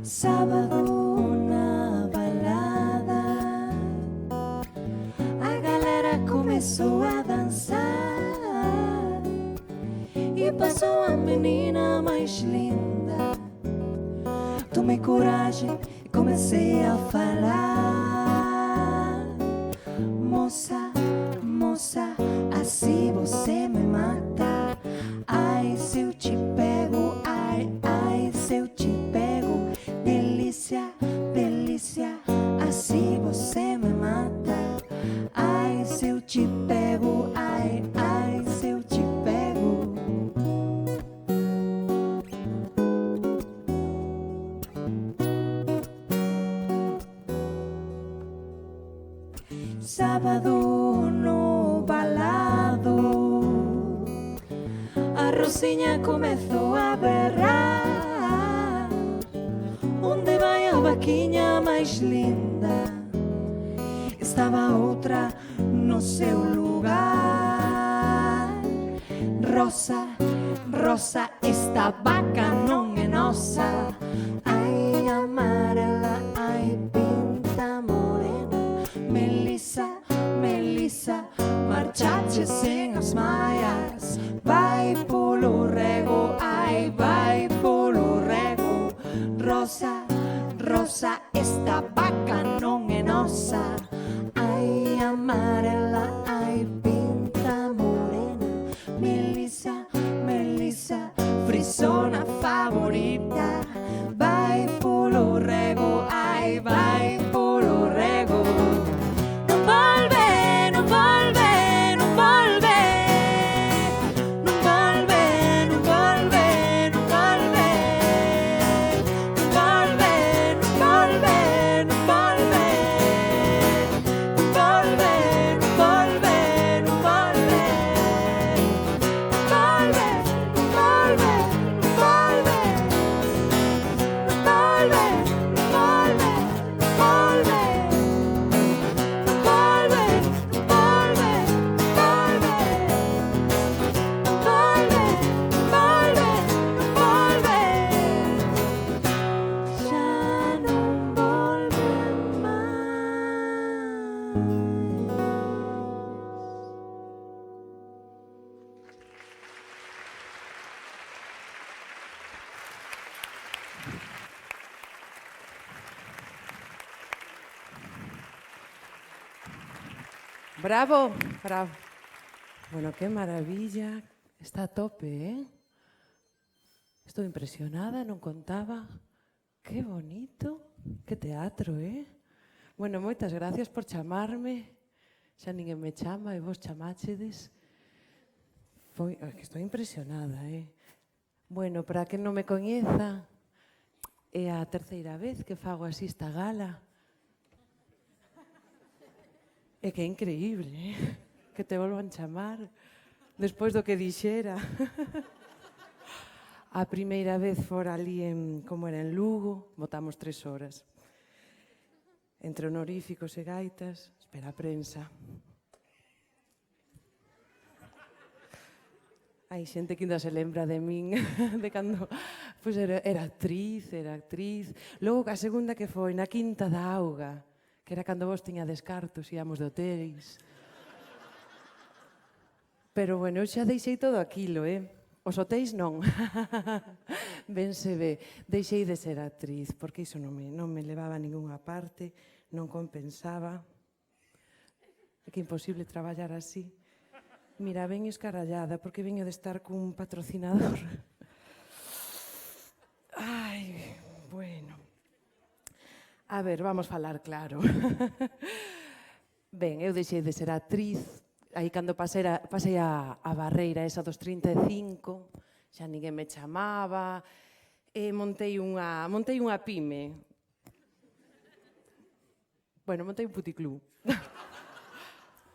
Sábado na balada, a galera começou a dançar e passou a menina mais linda. Tomei coragem e comecei a falar: moça, moça, assim você me mata. Ai, se eu te pego, ai, ai, se eu te pego. Delícia, delícia, assim você me mata. Ai, se eu te pego, ai, ai, se eu te pego. Sábado no balado, a Rosinha começou a berrar: onde vai a vaquinha mais linda? Estava outra no seu lugar. Rosa, Rosa, esta vaca não é nossa. Ai, amarela, ai, pinta morena. Melissa, Melissa, marchaste sem as maias. Vai polo rego, ai, vai polo rego. Rosa, Rosa, esta vaca não é nossa. Ai, amarela, ai, pinta morena. Melissa, Melissa, frisona favorita. Vai polo rego, ai, vai polo rego. Non volve, non volve, non volve. Non volve, non volve, non volve. Non volve, non volve, non volve. Non volve, non volve, non volve. Non volve, non volve, non volve. Non volve, non volve, non volve. Non volve, non volve, non volve. Non volve, non volve, non volve. Xa non volve Bravo, bravo. Bueno, qué maravilla. Está a tope, ¿eh? Estou impresionada, non contaba. Qué bonito, que teatro, ¿eh? Bueno, moitas gracias por chamarme. Xa ninguén me chama e vos chamáchedes. Estou impresionada, ¿eh? Bueno, para quen non me coñeza, é a terceira vez que fago así esta gala. É que é increíble, ¿eh? Que te volvan chamar despois do que dixera. A primeira vez fora ali como era en Lugo, botamos 3 horas. Entre honoríficos e gaitas, espera a prensa. Hai xente que ainda se lembra de min, de cando pues era actriz. Logo a segunda que foi na Quinta da Auga, que era cando vos tiñades cartos, íamos de hotéis. Pero bueno, eu xa deixei todo aquilo, Os hotéis non. Ben se ve, deixei de ser actriz, porque iso non me levaba a ningunha parte, non compensaba. É que é imposible traballar así. Mira, ben escarallada, porque veño de estar cun patrocinador. Ai, bueno. A ver, vamos falar claro. Ben, eu deixei de ser actriz, aí cando pasei a barreira esa dos 35, xa ninguén me chamaba, e montei unha pyme. Bueno, montei un puticlub.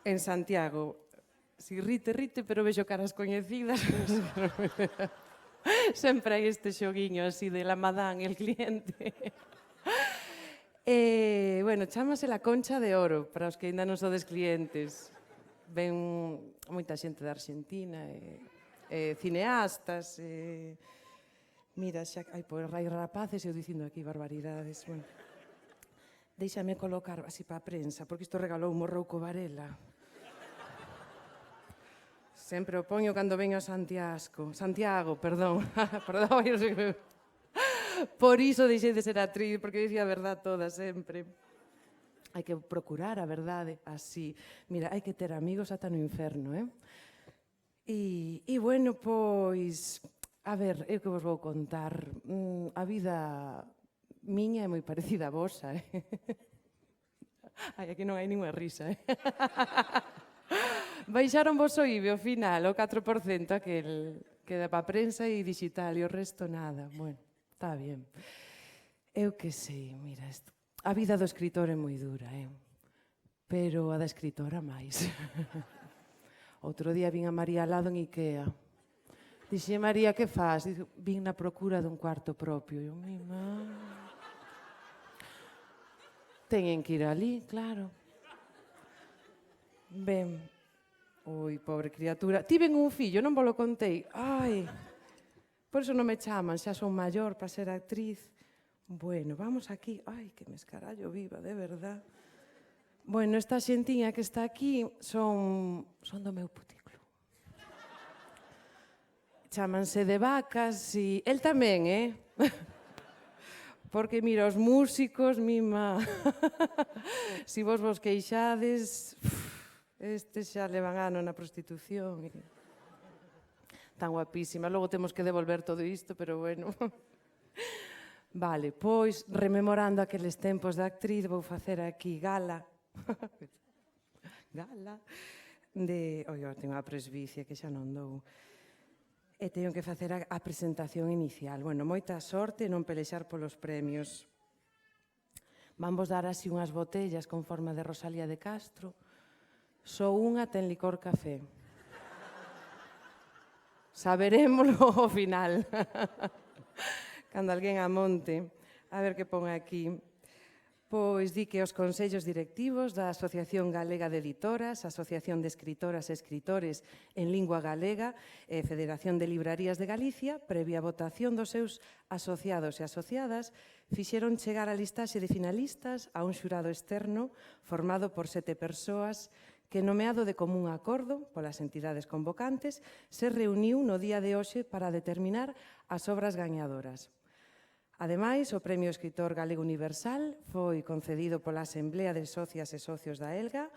en Santiago. Si rite, pero vexo caras coñecidas. Sempre hai este xoguiño así de la madame, el cliente. Bueno, chámase la Concha de Oro, para os que ainda non sodes clientes. Ven moita xente da Argentina, cineastas, mira, xa, ai, pois rai rapaces, eu dicindo aquí barbaridades. Bueno, déixame colocar así para a prensa, porque isto regalou un Rouco Varela. Sempre o poño cando veño a Santiago, perdón. Perdón, eu sei que... Por iso deixei de ser actriz, porque dicía a verdad toda sempre. Hai que procurar a verdade así. Mira, hai que ter amigos ata no inferno, E bueno, pois, a ver, eu que vos vou contar. A vida miña é moi parecida a vosa, Ai, aquí non hai ninguna risa, Baixaron vos o IBE ao final, o 4%, aquel que dá pa prensa e digital, e o resto nada. Bueno, está bien. Eu que sei, mira, a vida do escritor é moi dura, pero a da escritora máis. Outro día vin a María al lado en Ikea. Dixe, María, que faz? Dice, vin na procura dun cuarto propio. Eu, mi má... Teñen que ir ali, claro. Ben, ui, pobre criatura. Tiven un fillo, non vos lo contei. Ai, por iso non me chaman, xa son maior para ser actriz. Bueno, vamos aquí. Ai, que me escarallo viva, de verdad. Bueno, esta xentiña que está aquí son do meu puticlub. Chámanse de vacas e... El tamén, Porque, mira, os músicos, mima... Si vos queixades... Estes xa levan ano na prostitución. Tan guapísima. Logo temos que devolver todo isto, pero bueno... Vale, pois, rememorando aqueles tempos de actriz, vou facer aquí gala. Gala de... Oi, teño a presbicia que xa non dou. E teño que facer a presentación inicial. Bueno, moita sorte non pelexar polos premios. Vamos dar así unhas botellas con forma de Rosalía de Castro. Só unha ten licor café. Saberémolo ao final. Cando alguén a monte. A ver que pon aquí. Pois di que os consellos directivos da Asociación Galega de Editoras, Asociación de Escritoras e Escritores en Lingua Galega e Federación de Librarías de Galicia, previa votación dos seus asociados e asociadas, fixeron chegar a listaxe de finalistas a un xurado externo formado por 7 persoas que, nomeado de común acordo polas entidades convocantes, se reuniu no día de hoxe para determinar as obras gañadoras. Ademais, o Premio Escritor Galego Universal foi concedido pola Asemblea de Socias e Socios da ELGA,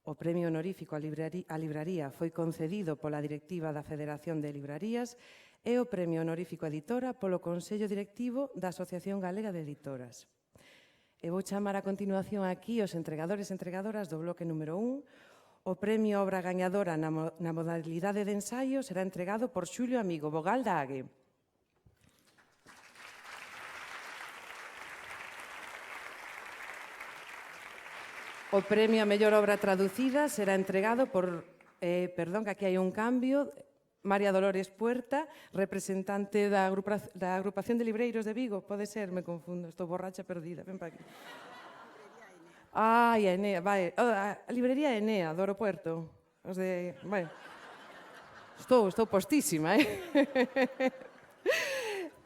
o Premio Honorífico a Libraría foi concedido pola Directiva da Federación de Librarías e o Premio Honorífico a Editora polo Consello Directivo da Asociación Galega de Editoras. E vou chamar a continuación aquí os entregadores e entregadoras do bloque número 1. O Premio Obra Gañadora na modalidade de ensaio será entregado por Xulio Amigo, vogal da AGE. O premio a mellor obra traducida será entregado por, perdón, que aquí hai un cambio, María Dolores Puerta, representante da Agrupación de Libreiros de Vigo. Pode ser, me confundo, estou borracha perdida, ven para aquí. Ai, a Enea, vai, a librería Enea, do aeropuerto. Os de, vai, estou postísima,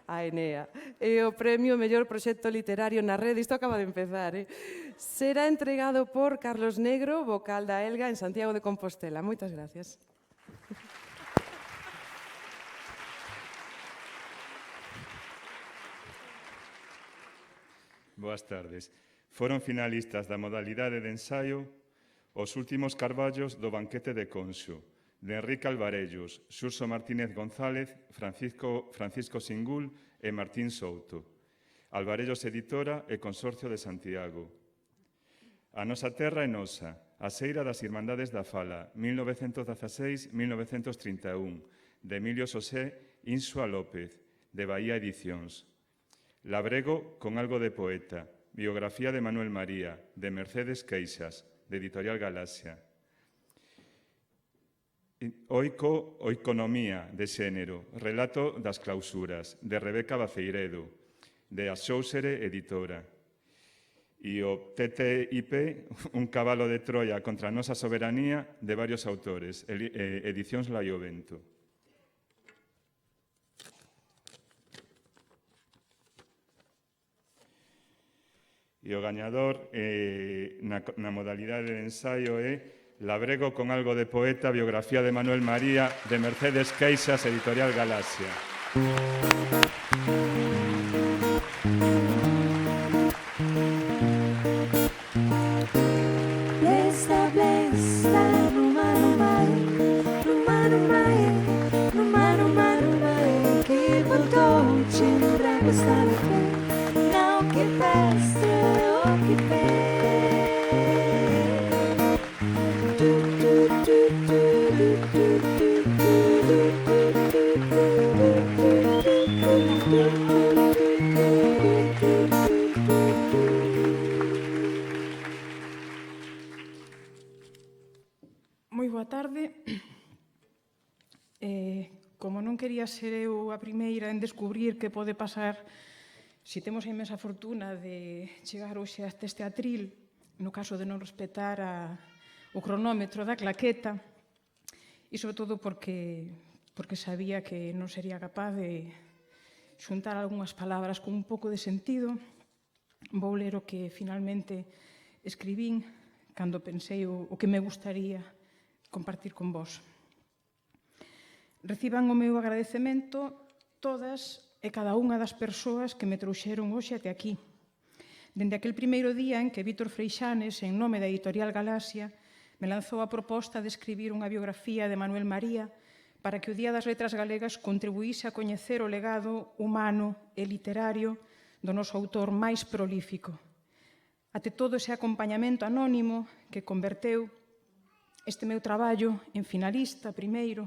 A Enea. E o premio mellor proxecto literario na rede, isto acaba de empezar, será entregado por Carlos Negro, vocal da ELGA en Santiago de Compostela. Moitas gracias. Boas tardes. Foron finalistas da modalidade de ensaio os últimos carballos do Banquete de Conxo, de Enrique Alvarellos, Xurxo Martínez González, Francisco Singul e Martín Souto. Alvarellos Editora e Consorcio de Santiago. A nosa terra é nosa, a Seira das Irmandades da Fala, 1916-1931, de Emilio Xosé Insua López, de Bahía Edicións. Labrego con algo de poeta, biografía de Manuel María, de Mercedes Queixas, de Editorial Galaxia. Oiko, Oikonomía de xénero, relato das clausuras, de Rebeca Baceiredo, de Axóusere Editora. E o TTIP, un cabalo de Troia contra a nosa soberanía, de varios autores, Edicións Laiovento. E o gañador na modalidade de ensaio é Labrego con algo de poeta, biografía de Manuel María, de Mercedes Queixas, Editorial Galaxia. Blesta, blesta, numa, numa, numa, numa, numa, numa, numa, que botou-te pra gostar de pé, não que peste, ou que pé. Moi boa tarde. Como non quería ser eu a primeira en descubrir que pode pasar se temos a inmensa fortuna de chegar hoxe hasta este atril, no caso de non respetar o cronómetro da claqueta, e sobre todo porque sabía que non sería capaz de xuntar algunhas palabras con un pouco de sentido, vou ler o que finalmente escribín cando pensei o que me gustaría compartir con vos. Reciban o meu agradecemento todas e cada unha das persoas que me trouxeron hoxe até aquí. Dende aquel primeiro día en que Vítor Freixanes, en nome da Editorial Galaxia, me lanzou a proposta de escribir unha biografía de Manuel María para que o Día das Letras Galegas contribuíse a coñecer o legado humano e literario do noso autor máis prolífico. Até todo ese acompañamento anónimo que converteu este meu traballo en finalista primeiro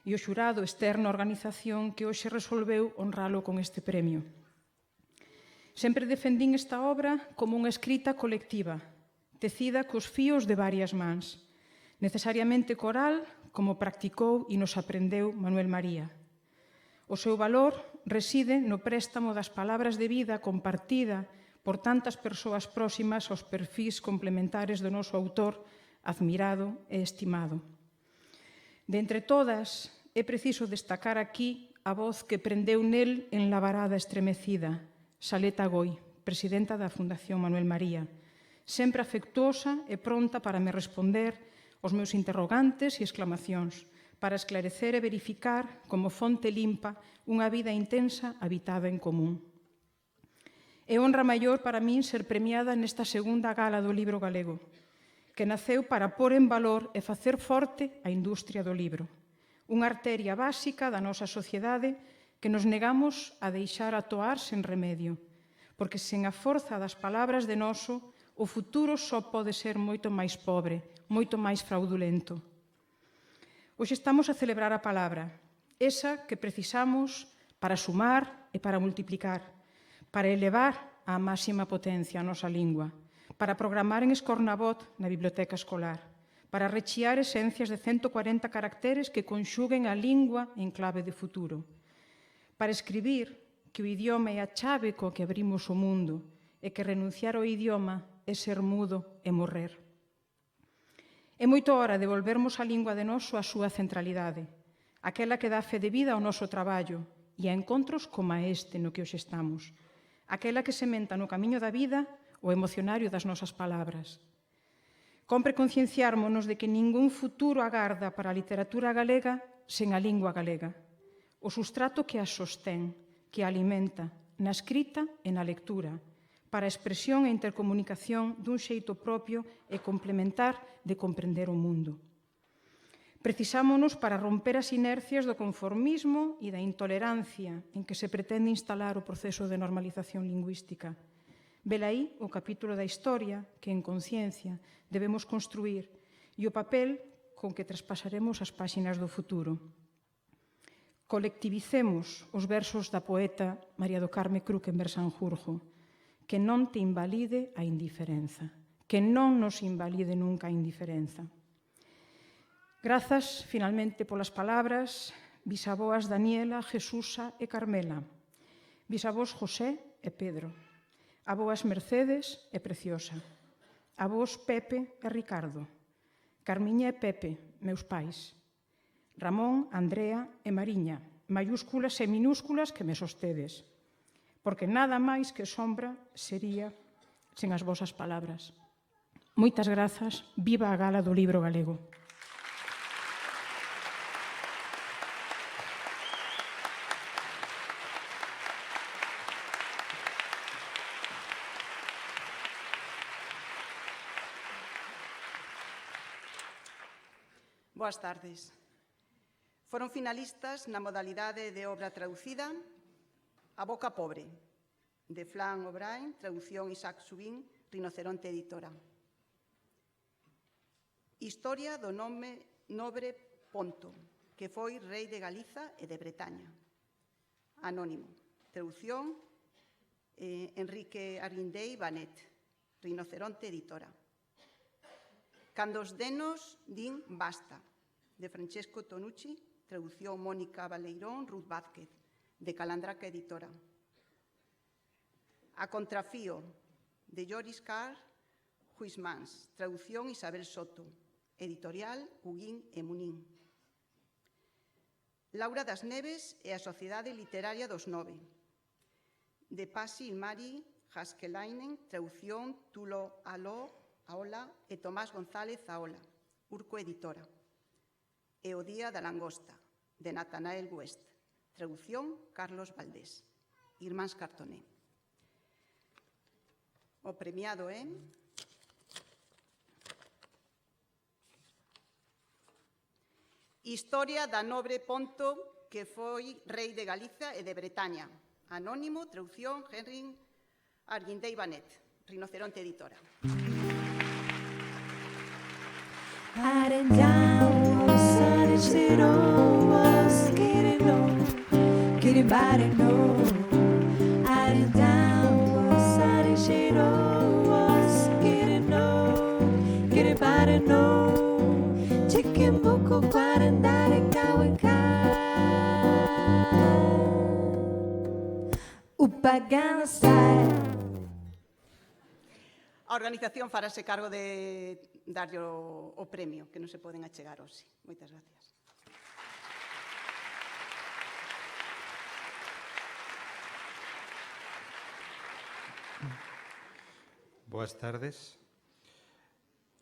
e o xurado externo a organización que hoxe resolveu honralo con este premio. Sempre defendín esta obra como unha escrita colectiva, tecida cos fíos de varias mans, necesariamente coral, como practicou e nos aprendeu Manuel María. O seu valor reside no préstamo das palabras de vida compartida por tantas persoas próximas aos perfís complementares do noso autor, admirado e estimado. De entre todas, é preciso destacar aquí a voz que prendeu nel en la varada estremecida, Saleta Goi, presidenta da Fundación Manuel María, sempre afectuosa e pronta para me responder os meus interrogantes e exclamacións, para esclarecer e verificar como fonte limpa unha vida intensa habitada en común. É honra maior para min ser premiada nesta segunda gala do libro galego, que naceu para pôr en valor e facer forte a industria do libro, unha arteria básica da nosa sociedade que nos negamos a deixar atoar sen remedio, porque sen a forza das palabras de noso, o futuro só pode ser moito máis pobre, moito máis fraudulento. Hoxe estamos a celebrar a palabra, esa que precisamos para sumar e para multiplicar, para elevar á máxima potencia a nosa lingua, para programar en Escornabot na biblioteca escolar, para rechear esencias de 140 caracteres que conxuguen a lingua en clave de futuro, para escribir que o idioma é a chave co que abrimos o mundo e que renunciar ao idioma é ser mudo e morrer. É moito hora de volvermos a lingua de noso a súa centralidade, aquela que dá fe de vida ao noso traballo e a encontros como este no que hoxe estamos, aquela que sementa no camiño da vida o emocionario das nosas palabras. Compre concienciármonos de que ningún futuro agarda para a literatura galega sen a lingua galega, o sustrato que a sostén, que a alimenta, na escrita e na lectura, para a expresión e intercomunicación dun xeito propio e complementar de comprender o mundo. Precisámonos para romper as inercias do conformismo e da intolerancia en que se pretende instalar o proceso de normalización lingüística. Velaí o capítulo da historia que, en conciencia, debemos construir e o papel con que traspasaremos as páxinas do futuro. Colectivicemos os versos da poeta María do Carme Krukenberg Sanjurjo, que non te invalide a indiferenza, que non nos invalide nunca a indiferenza. Grazas, finalmente, polas palabras bisavoas Daniela, Jesusa e Carmela, bisavós José e Pedro, avoas Mercedes e Preciosa, avós Pepe e Ricardo, Carmiña e Pepe, meus pais, Ramón, Andrea e Mariña, maiúsculas e minúsculas que me sostedes, porque nada máis que sombra sería sen as vosas palabras. Moitas grazas, viva a Gala do Libro Galego. Boas tardes. Foron finalistas na modalidade de obra traducida A boca pobre, de Flan O'Brien, traducción Isaac Subín, Rinoceronte Editora. Historia do nobre Ponto, que foi rei de Galiza e de Bretaña. Anónimo, tradución Enrique Arguindei Banet, Rinoceronte Editora. Cando os denos din basta, de Francesco Tonucci, traducción Mónica Baleirón, Ruth Vázquez, de Calandraca Editora. A contrafío, de Joris Carr, Huismans, traducción Isabel Soto, editorial Huguín e Munín. Laura das Neves e a Sociedade Literaria dos Nove, de Pasi Ilmari Haskelainen, traducción Tulo Aola e Tomás González Aola, Urco Editora. E o Día da Langosta, de Natanael West, traducción Carlos Valdés, Irmáns Cartoné. O premiado é Historia da nobre Ponto, que foi rei de Galiza e de Bretaña. Anónimo, traducción Henry Arguindei Banet, Rinoceronte Editora. A organización farase cargo de darlle o premio, que non se poden achegar hoxe. Moitas gracias. Boas tardes.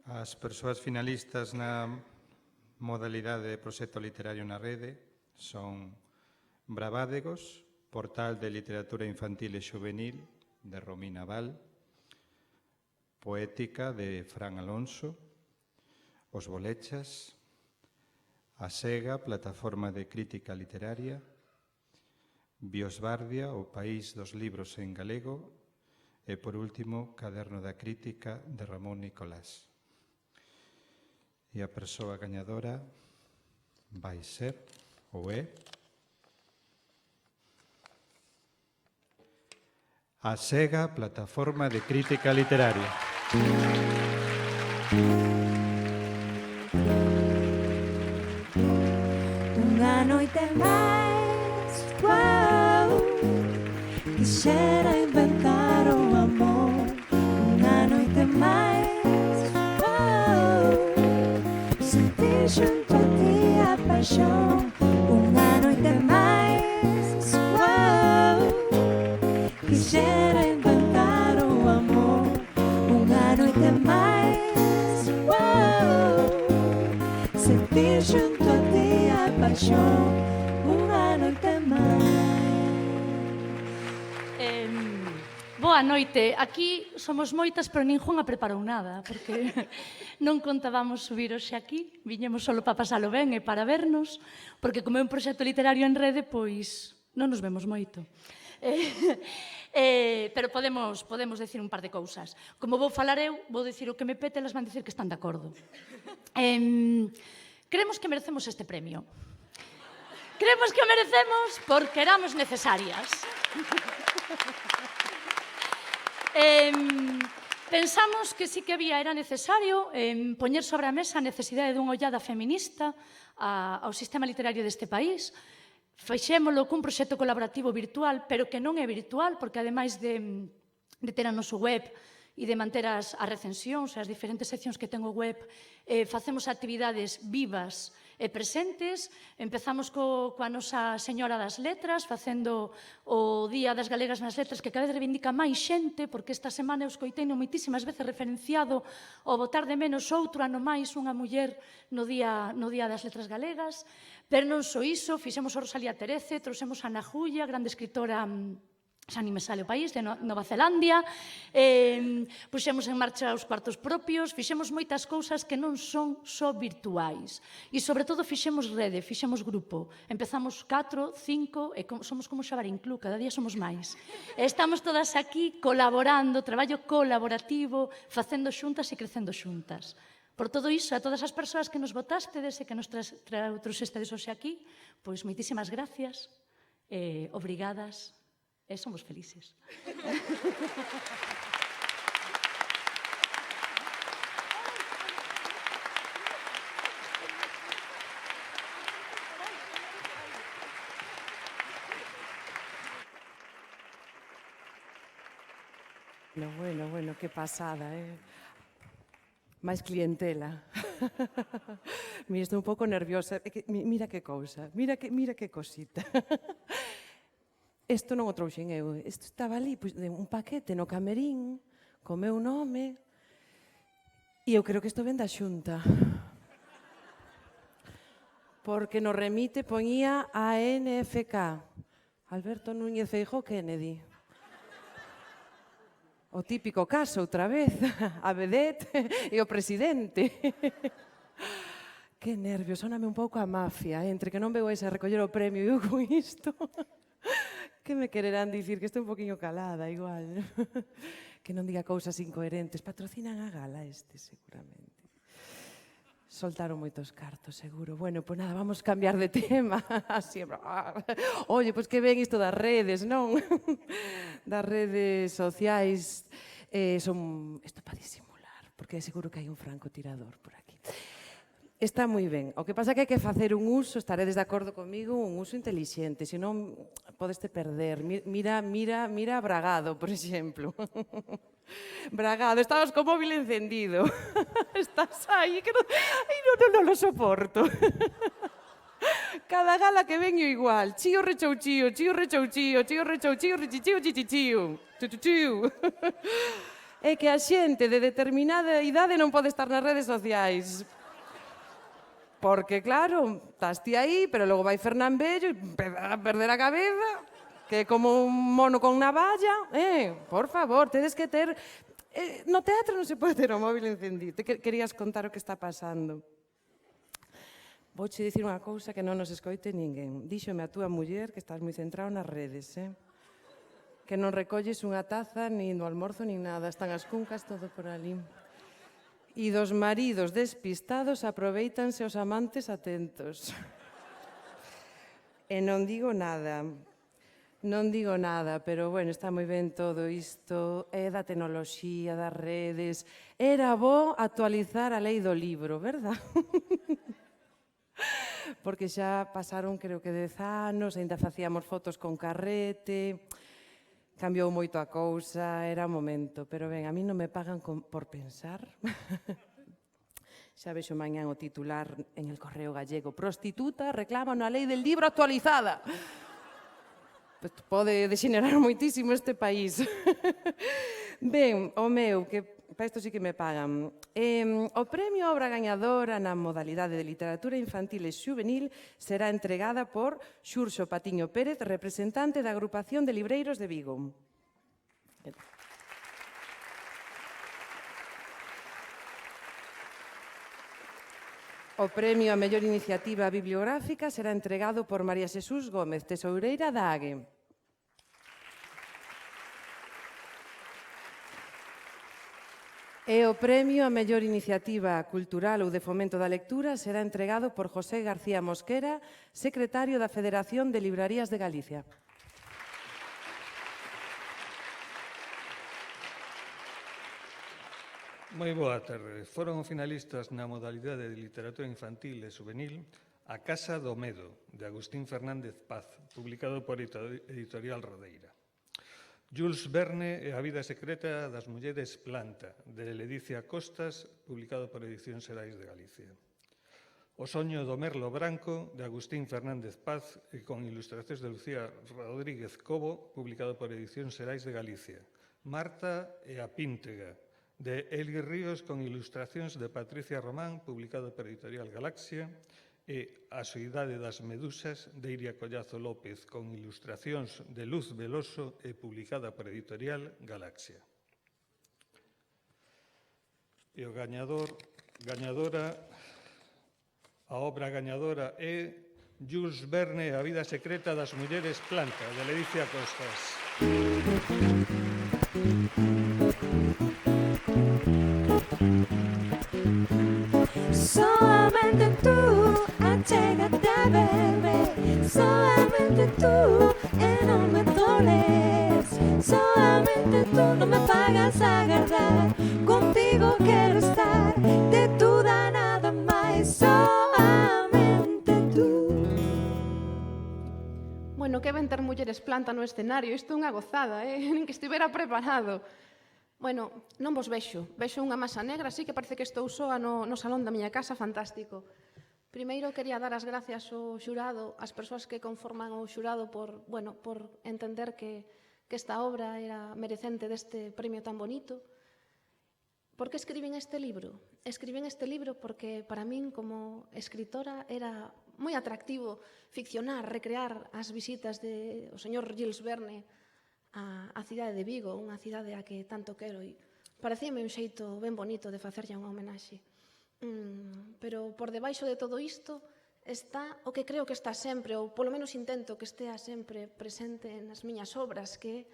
As persoas finalistas na modalidade de proxecto literario na rede son Bravádegos, Portal de Literatura Infantil e Xuvenil, de Romina Val, Poética, de Fran Alonso, Os Bolechas, A Sega, Plataforma de Crítica Literaria, Biosbardia, O País dos Libros en Galego, e, por último, Caderno da Crítica, de Ramón Nicolás. E a persoa gañadora vai ser, ou é, A Sega, Plataforma de Crítica Literaria. Unha noite máis, wow, quixera inventar o amor. Unha noite máis, wow, sentir xunto a ti a paixón. Unha noite máis, wow, quixera inventar o amor. Unha noite máis, wow, sentir xunto a ti a paixón. Unha noite máis. Boa noite. Aquí somos moitas, pero ningunha preparou nada, porque non contábamos subir hoxe aquí. Viñemos solo para pasalo ben e para vernos, porque como é un proxecto literario en rede, pois non nos vemos moito. Pero podemos decir un par de cousas. Como vou falar eu, vou dicir o que me pete, elas van dicir que están de acordo. Creemos que merecemos este premio. Creemos que o merecemos porque éramos necesarias. Pensamos que sí que era necesario poñer sobre a mesa a necesidade dunha ollada feminista ao sistema literario deste país. Fixémolo cun proxecto colaborativo virtual, pero que non é virtual, porque ademais de ter a noso web e de manter as recensións, as diferentes seccións que ten o web, facemos actividades vivas e presentes. Empezamos coa nosa Señora das Letras, facendo o Día das Galegas nas Letras, que cada vez reivindica máis xente, porque esta semana eu escoiteino moitísimas veces referenciado o botar de menos outro ano máis unha muller no Día das Letras Galegas. Pero non só iso, fixemos o Rosalía Terece, trouxemos a Ana Julia, grande escritora, xa ni me sale o país, de Nova Zelandia, puxemos en marcha os cuartos propios, fixemos moitas cousas que non son só virtuais. E, sobre todo, fixemos rede, fixemos grupo. Empezamos 4, 5, e somos como Xabarín Club, cada día somos máis. Estamos todas aquí colaborando, traballo colaborativo, facendo xuntas e crecendo xuntas. Por todo iso, a todas as persoas que nos votastedes e que nos trouxestedes hoxe aquí, pois moitísimas gracias, obrigadas, e somos felices. Bueno, que pasada, máis clientela. Mira, estou un pouco nerviosa. Mira que cousa, mira que cosita. Isto non o trouxen eu, isto estaba ali, un paquete no camerín, co meu nome, e eu creo que isto ven da Xunta. Porque no remite poñía ANFK, Alberto Núñez Feijóo Kennedy. O típico caso, outra vez, a vedette e o presidente. Que nervios, sóname un pouco a mafia, entre que non veu a recoller o premio e eu con isto. Que me quererán dicir que estou un poquinho calada, igual. Que non diga cousas incoherentes. Patrocinan a gala seguramente. Soltaron moitos cartos, seguro. Bueno, pois nada, vamos cambiar de tema. Oye, pois que ven isto das redes, non? Das redes sociais. Isto para disimular, porque seguro que hai un francotirador por aquí. Está moi ben. O que pasa é que hai que facer un uso, estaredes de acordo comigo, un uso intelixente, senón podeste perder. Mira a Bragado, por exemplo. Bragado, estabas co móvil encendido. Estás aí, que non lo soporto. Cada gala que veño igual. Chío rechou chío, chío rechou chío, chío rechou chío, richichío, chichichío. Chuchuchío. É que a xente de determinada idade non pode estar nas redes sociais. Porque, claro, estás ti aí, pero logo vai Fernán Bello e empeza a perder a cabeza, que é como un mono con navalla. Por favor, tedes que ter... No teatro non se pode ter o móvil encendido. Querías contar o que está pasando. Vouche dicir unha cousa que non nos escoite ninguén. Díxome a túa muller que estás moi centrado nas redes, que non recolles unha taza, nin no almorzo, nin nada. Están as cuncas, todo por ali. E dos maridos despistados aprovéitanse os amantes atentos. E non digo nada, pero, bueno, está moi ben todo isto, é da tecnoloxía, das redes. Era bo actualizar a lei do libro, verdad? Porque xa pasaron, creo que 10 anos, ainda facíamos fotos con carrete, cambiou moito a cousa, era o momento. Pero ben, a mí non me pagan por pensar. Xa vexo mañán o titular en el Correo Gallego. Prostituta reclama unha lei del libro actualizada. Pode degenerar moitísimo este país. Ben, o meu, que para isto sí que me pagan. O premio obra gañadora na modalidade de literatura infantil e xuvenil será entregada por Xurxo Patiño Pérez, representante da Agrupación de Libreiros de Vigo. O premio a mellor iniciativa bibliográfica será entregado por María Xesús Gómez, tesoureira da AGE. E o premio a mellor iniciativa cultural ou de fomento da lectura será entregado por José García Mosquera, secretario da Federación de Librarías de Galicia. Moi boa tarde. Foron finalistas na modalidade de literatura infantil e juvenil A Casa do Medo, de Agustín Fernández Paz, publicado por Editorial Rodeira. Jules Verne e a vida secreta das mulleres planta, de Ledicia Costas, publicado por Edicións Xerais de Galicia. O soño do Merlo Branco, de Agustín Fernández Paz, e con ilustracións de Lucía Rodríguez Cobo, publicado por Edicións Xerais de Galicia. Marta e a Píntega, de Eli Ríos, con ilustracións de Patricia Román, publicado por Editorial Galaxia, e A soidade das medusas, de Iria Collazo López, con ilustracións de Luz Veloso e publicada por Editorial Galaxia. E o gañadora, a obra gañadora é Jules Verne, A vida secreta das mulleres planta, de Ledicia Costas. Solamente tú, achégate a verme. Solamente tú, no me doles. Solamente tú, no me pagas a agarrar. Contigo quiero estar, de toda nada más. Solamente tú. Bueno, que ben ter mulleres planta no escenario. Isto é unha gozada, nin que estivera preparado. Bueno, non vos vexo unha masa negra, así que parece que estou soa no salón da miña casa, fantástico. Primeiro quería dar as gracias ao xurado, ás persoas que conforman o xurado por entender que esta obra era merecente deste premio tan bonito. Por que escribín este libro? Escribín este libro porque para min como escritora era moi atractivo ficcionar, recrear as visitas do señor Jules Verne a cidade de Vigo, unha cidade a que tanto quero, e parecíame un xeito ben bonito de facerlle unha homenaxe. Pero por debaixo de todo isto está o que creo que está sempre, ou polo menos intento que estea sempre presente nas miñas obras, que é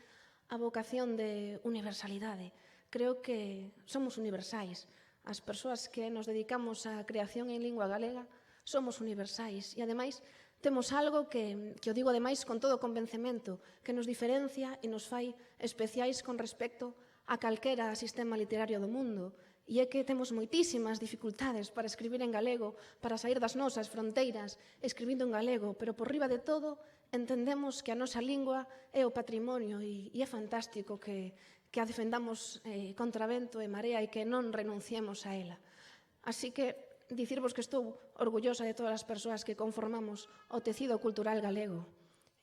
a vocación de universalidade. Creo que somos universais. As persoas que nos dedicamos á creación en lingua galega somos universais e, ademais, temos algo que o digo ademais con todo convencemento, que nos diferencia e nos fai especiais con respecto a calquera sistema literario do mundo, e é que temos moitísimas dificultades para escribir en galego, para sair das nosas fronteiras escribindo en galego, pero por riba de todo entendemos que a nosa lingua é o patrimonio e é fantástico que a defendamos contra vento e marea e que non renunciemos a ela. Así que dicirvos que estou orgullosa de todas as persoas que conformamos o tecido cultural galego.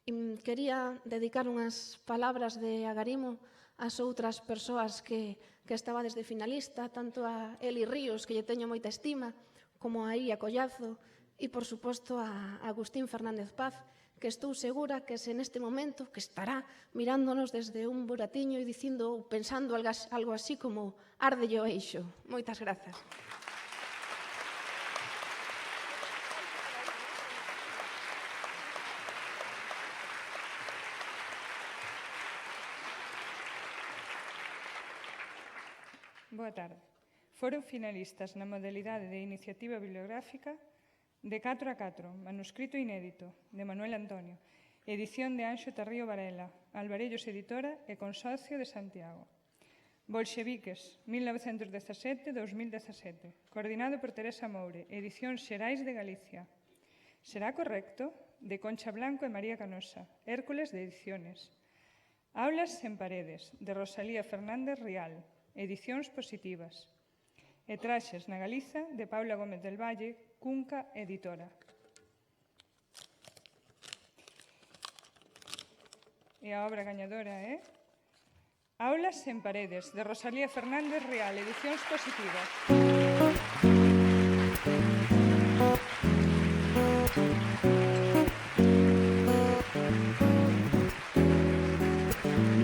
E quería dedicar unhas palabras de agarimo ás outras persoas que estabades de finalista, tanto a Eli Ríos, que lle teño moita estima, como a Iria Collazo e, por suposto, a Agustín Fernández Paz, que estou segura que se neste momento que estará mirándonos desde un buratiño e dicindo ou pensando algo así como árdelle o eixo. Moitas grazas. Boa tarde. Foron finalistas na modalidade de iniciativa bibliográfica de 4 a 4, manuscrito inédito, de Manuel Antonio, edición de Anxo Tarrío Varela, Alvarellos Editora e Consorcio de Santiago. Bolxeviques, 1917-2017, coordinado por Teresa Moure, Edicións Xerais de Galicia. Será correcto, de Concha Blanco e María Canosa, Hércules de Ediciones. Aulas en paredes, de Rosalía Fernández Rial, Edicións Positivas. E Traxes na Galiza, de Paula Gómez del Valle, Cunca Editora. E a obra gañadora é Aulas en paredes, de Rosalía Fernández Rial, Edicións Positivas.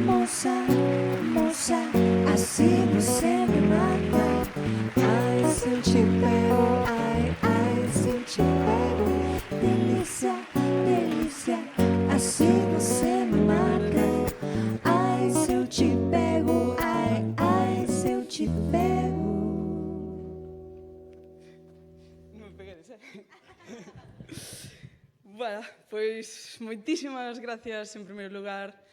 Moça, moça, assim você me mata. Ai, se eu te pego, ai, ai, se eu te pego. Delícia, delícia, assim você me mata. Ai, se eu te pego, ai, ai, se eu te pego. Non me peguedes, Bueno, pois moitísimas gracias en primeiro lugar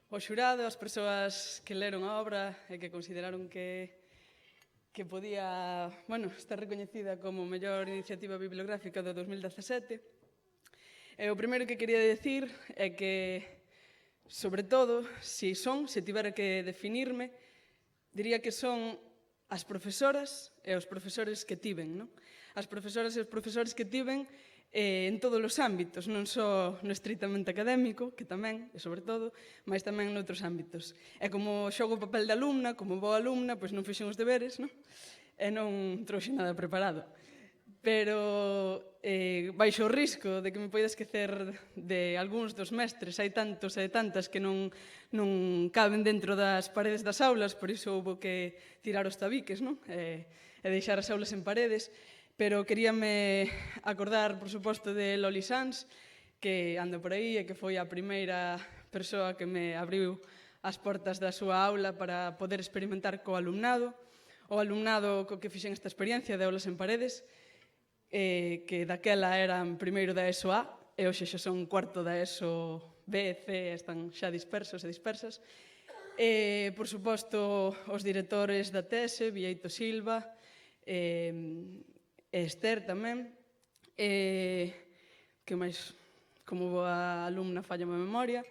ao xurado, ás persoas que leron a obra e que consideraron que que podía, bueno, estar recoñecida como mellor iniciativa bibliográfica do 2017. E o primeiro que quería decir é que, sobre todo, se tivera que definirme, diría que son as profesoras e os profesores que tiven, non? As profesoras e os profesores que tiven en todos os ámbitos, non só no estritamente académico, que tamén, e sobre todo, mas tamén noutros ámbitos. E como xogo o papel de alumna, como boa alumna, pois non fixen os deberes, non? E non trouxe nada preparado. Pero baixo o risco de que me poida esquecer de algúns dos mestres, hai tantos e tantas que non caben dentro das paredes das aulas, por iso houve que tirar os tabiques, non? E deixar as aulas en paredes. Pero queríame acordar, por suposto, de Loli Sanz, que anda por aí e que foi a primeira persoa que me abriu as portas da súa aula para poder experimentar co alumnado. O alumnado co que fixen esta experiencia de aulas en paredes, que daquela eran primeiro da ESO A, e hoxe xa son cuarto da ESO B e C, están xa dispersos e dispersas. Por suposto, os directores da TESE, Vieito Silva, Esther tamén, que máis, como boa alumna, falla a memoria.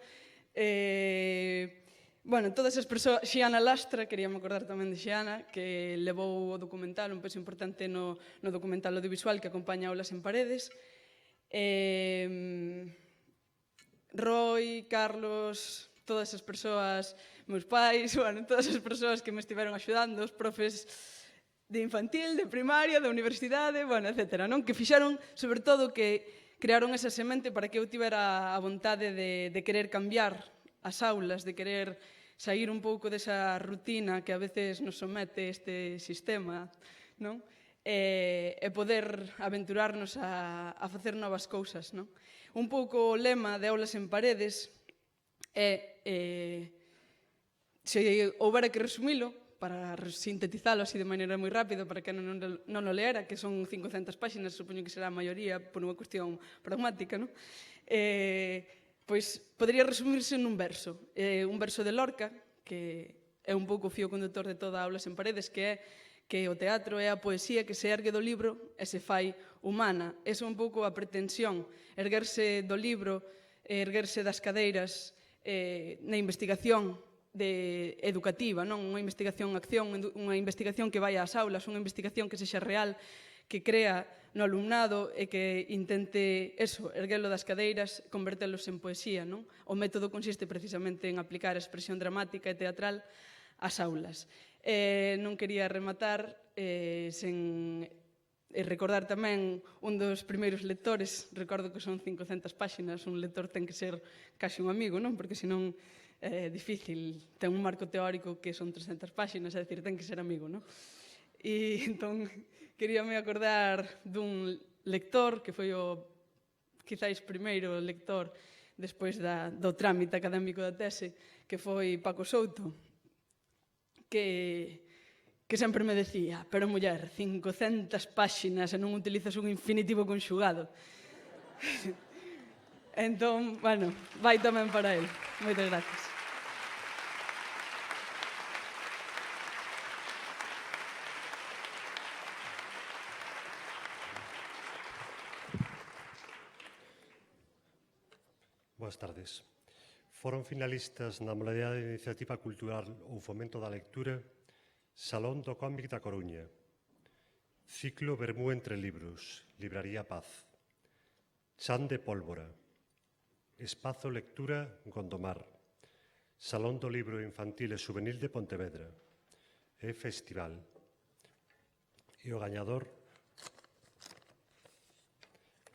Bueno, todas as persoas, Xiana Lastra, queríame acordar tamén de Xiana, que levou o documental, un peso importante no documental audiovisual que acompaña Aulas en Paredes. Roy, Carlos, todas as persoas, meus pais, bueno, todas as persoas que me estiveron axudando, os profes de infantil, de primaria, da universidade, bueno, etc. Non? Que fixaron, sobre todo, que crearon esa semente para que eu tivera a vontade de querer cambiar as aulas, de querer sair un pouco desa rutina que a veces nos somete este sistema, non? E poder aventurarnos a facer novas cousas, non? Un pouco o lema de Aulas en Paredes é, se houbera que resumilo, para sintetizalo así de maneira moi rápida, para que non o leera, que son 500 páxinas, supoño que será a maioría por unha cuestión pragmática, non? Pois podería resumirse nun verso. Un verso de Lorca, que é un pouco o fío conductor de toda Aulas en Paredes, que é que o teatro é a poesía que se ergue do libro e se fai humana. Esa é un pouco a pretensión, erguerse do libro, erguerse das cadeiras na investigación educativa, non? Unha investigación-acción, unha investigación que vai ás aulas, unha investigación que sexa real, que crea no alumnado e que intente erguelo das cadeiras, convertelos en poesía, non? O método consiste precisamente en aplicar a expresión dramática e teatral ás aulas. Non quería rematar sen recordar tamén un dos primeiros lectores, recordo que son 500 páxinas, un lector ten que ser casi un amigo, non? Porque senón é difícil, ten un marco teórico que son 300 páxinas, é dicir, ten que ser amigo, non? E entón, queríame acordar dun lector que foi o, quizáis, primeiro lector despois do trámite académico da tese, que foi Paco Souto, que sempre me decía, pero muller, 500 páxinas e non utilizas un infinitivo conxugado. Entón, bueno, vai tamén para el. Moitas gracias. Boas tardes. Foron finalistas na modalidade de iniciativa cultural ou fomento da lectura Salón do Cómic da Coruña, Ciclo Bermú entre libros, Libraría Paz, Chan de Pólvora, Espazo Lectura Gondomar, Salón do Libro Infantil e Juvenil de Pontevedra e Festival. E o gañador,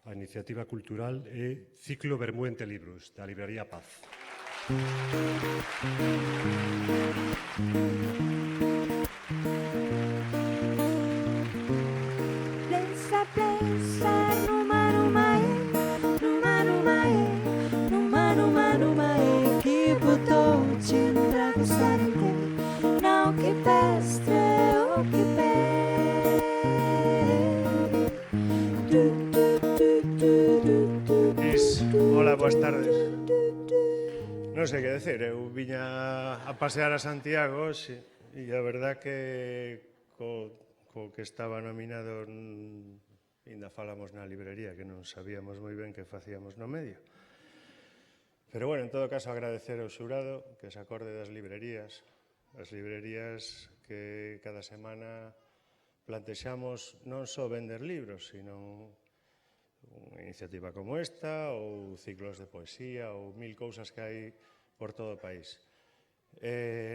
a iniciativa cultural é Ciclo Bermú entre libros, da Libraría Paz. Pensa, pensa, numa, que botou-te pra gostar inteiro, não que pestre ou que Hola, boas tardes. Non sei que decir, eu viña a pasear a Santiago e a verdad que co que estaba nominado ainda falamos na librería, que non sabíamos moi ben que facíamos no medio. Pero, bueno, en todo caso, agradecer ao xurado que se acorde das librerías, as librerías que cada semana plantexamos non só vender libros, sino unha iniciativa como esta, ou ciclos de poesía, ou 1000 cousas que hai por todo o país.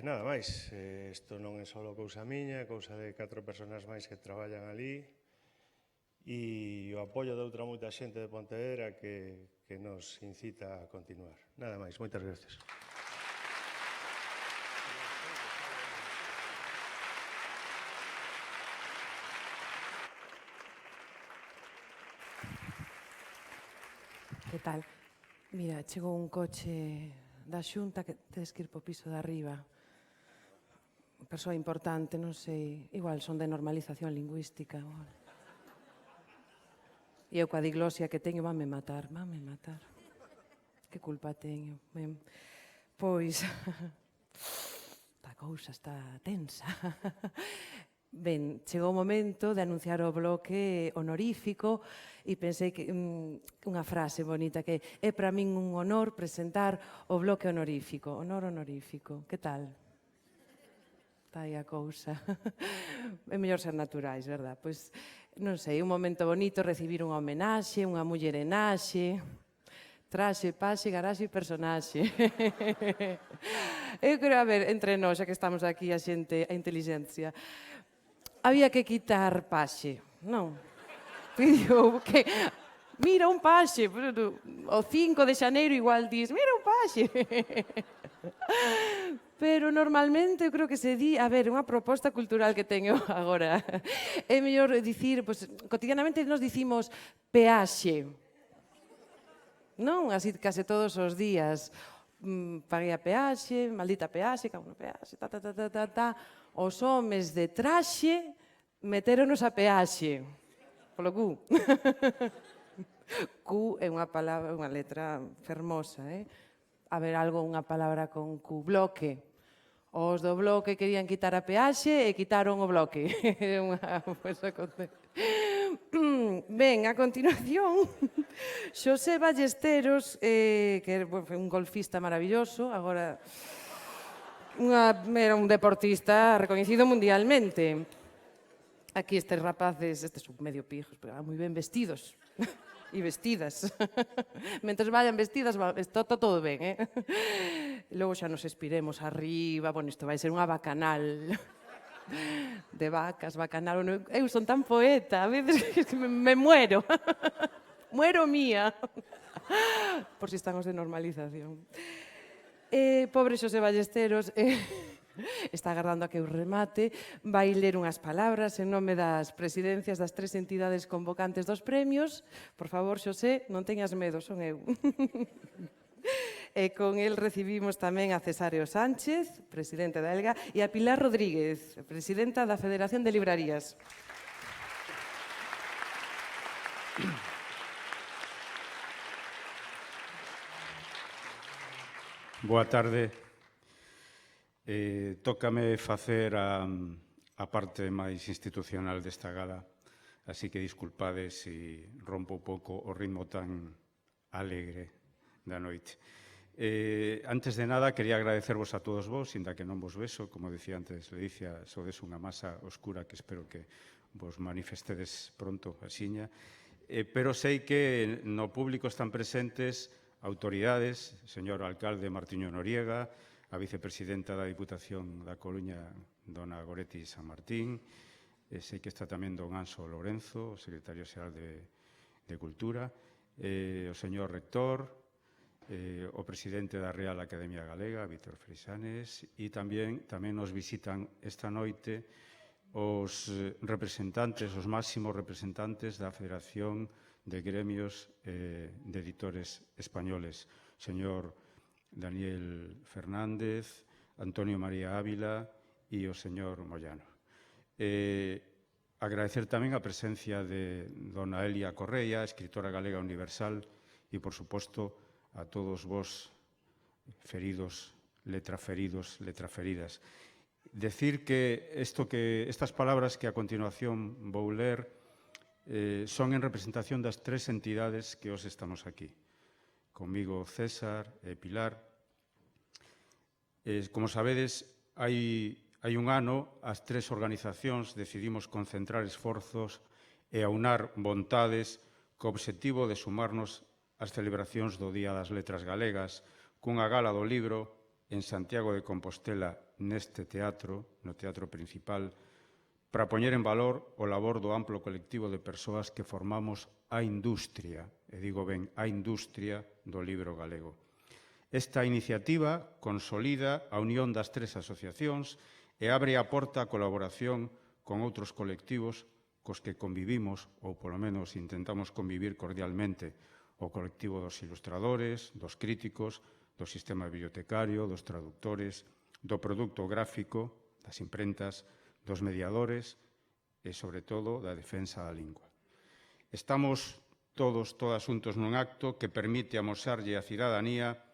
Nada máis, isto non é só cousa miña, é cousa de 4 persoas máis que traballan ali, e o apoio de outra moita xente de Pontevedra que nos incita a continuar. Nada máis, moitas gracias. Que tal? Mira, chegou un coche da Xunta que tedes que ir po piso de arriba. Persoa importante, non sei, igual son de normalización lingüística. E eu coa diglosia que teño, vanme matar. Que culpa teño? Ben, pois, a cousa está tensa. Ben, chegou o momento de anunciar o bloque honorífico e pensei que unha frase bonita que é para min un honor presentar o bloque honorífico. Honor honorífico. Que tal? Está aí a cousa. É mellor ser naturais, verdad? Pois, non sei, un momento bonito recibir unha homenaxe, unha mullerenaxe, traxe, paxe, garaxe e personaxe. Eu creo, a ver, entre nós, xa que estamos aquí a xente, a inteligencia, había que quitar paxe, non? Digo, que mira un paxe, o 5 de xaneiro igual dis, mira un paxe. Pero normalmente eu creo que se di, a ver, unha proposta cultural que teño agora. É mellor dicir, pois, cotidianamente nos dicimos peaxe. Non? Así case todos os días. Paguei a peaxe, maldita peaxe, cago no peaxe, Os homes de traxe metéronos a peaxe. Polo cu. Cu é unha palabra, unha letra fermosa, haber algo, unha palabra con Q, bloque. Os do bloque querían quitar a peaxe e quitaron o bloque. Ben, a continuación, Xosé Ballesteros, que é un golfista maravilloso, agora era un deportista recoñecido mundialmente. Aquí estes rapaces, estes son medio pijos, pero moi ben vestidos. E vestidas. Mentres vayan vestidas, está todo ben, Logo xa nos expiremos arriba, bueno, isto vai ser unha bacanal de vacas, bacanal. Eu son tan poeta, a veces que me muero. Muero mía. Por si están os de normalización. Pobre Xosé Ballesteros, está agardando a que eu remate, vai ler unhas palabras en nome das presidencias das 3 entidades convocantes dos premios. Por favor, Xosé, non teñas medo, son eu. E con el recibimos tamén a Cesáreo Sánchez, presidente da ELGA, e a Pilar Rodríguez, presidenta da Federación de Librarías. Boa tarde. Tócame facer a parte máis institucional desta gala, así que disculpades se rompo un pouco o ritmo tan alegre da noite. Antes de nada, quería agradecervos a todos vos, inda que non vos beso, como dicía antes Ledicia, sodes unha masa oscura que espero que vos manifestedes pronto, axiña, pero sei que no público están presentes autoridades, señor alcalde Martiño Noriega, a vicepresidenta da Diputación da Coruña, dona Goretti San Martín, sei que está tamén don Anso Lorenzo, o secretario xeral de Cultura, o señor rector, o presidente da Real Academia Galega, Víctor Freixanes, e tamén nos visitan esta noite os representantes, os máximos representantes da Federación de Gremios de Editores Españoles, señor Daniel Fernández, Antonio María Ávila e o señor Moyano. Agradecer tamén a presencia de dona Elia Correia, escritora galega universal, e, por suposto, a todos vos feridos, letraferidas. Decir que estas palabras que a continuación vou ler son en representación das tres entidades que hoxe estamos aquí. Comigo César e Pilar. Como sabedes, hai un ano as tres organizacións decidimos concentrar esforzos e aunar vontades co obxectivo de sumarnos ás celebracións do Día das Letras Galegas cunha gala do libro en Santiago de Compostela neste teatro, no teatro principal, para poñer en valor o labor do amplo colectivo de persoas que formamos a industria, e digo ben, a industria do libro galego. Esta iniciativa consolida a unión das tres asociacións e abre a porta á colaboración con outros colectivos cos que convivimos, ou polo menos intentamos convivir cordialmente, o colectivo dos ilustradores, dos críticos, do sistema bibliotecario, dos traductores, do produto gráfico, das imprentas, dos mediadores e, sobre todo, da defensa da lingua. Estamos todas xuntos nun acto que permite amosarlle á cidadanía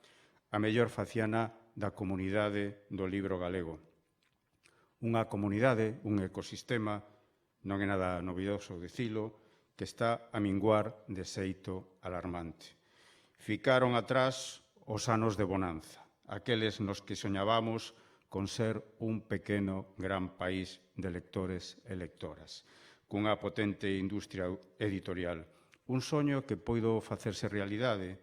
a mellor faciana da comunidade do libro galego. Unha comunidade, un ecosistema, non é nada novidoso dicilo, que está a minguar de xeito alarmante. Ficaron atrás os anos de bonanza, aqueles nos que soñábamos con ser un pequeno gran país de lectores e lectoras, cunha potente industria editorial. Un soño que poido facerse realidade.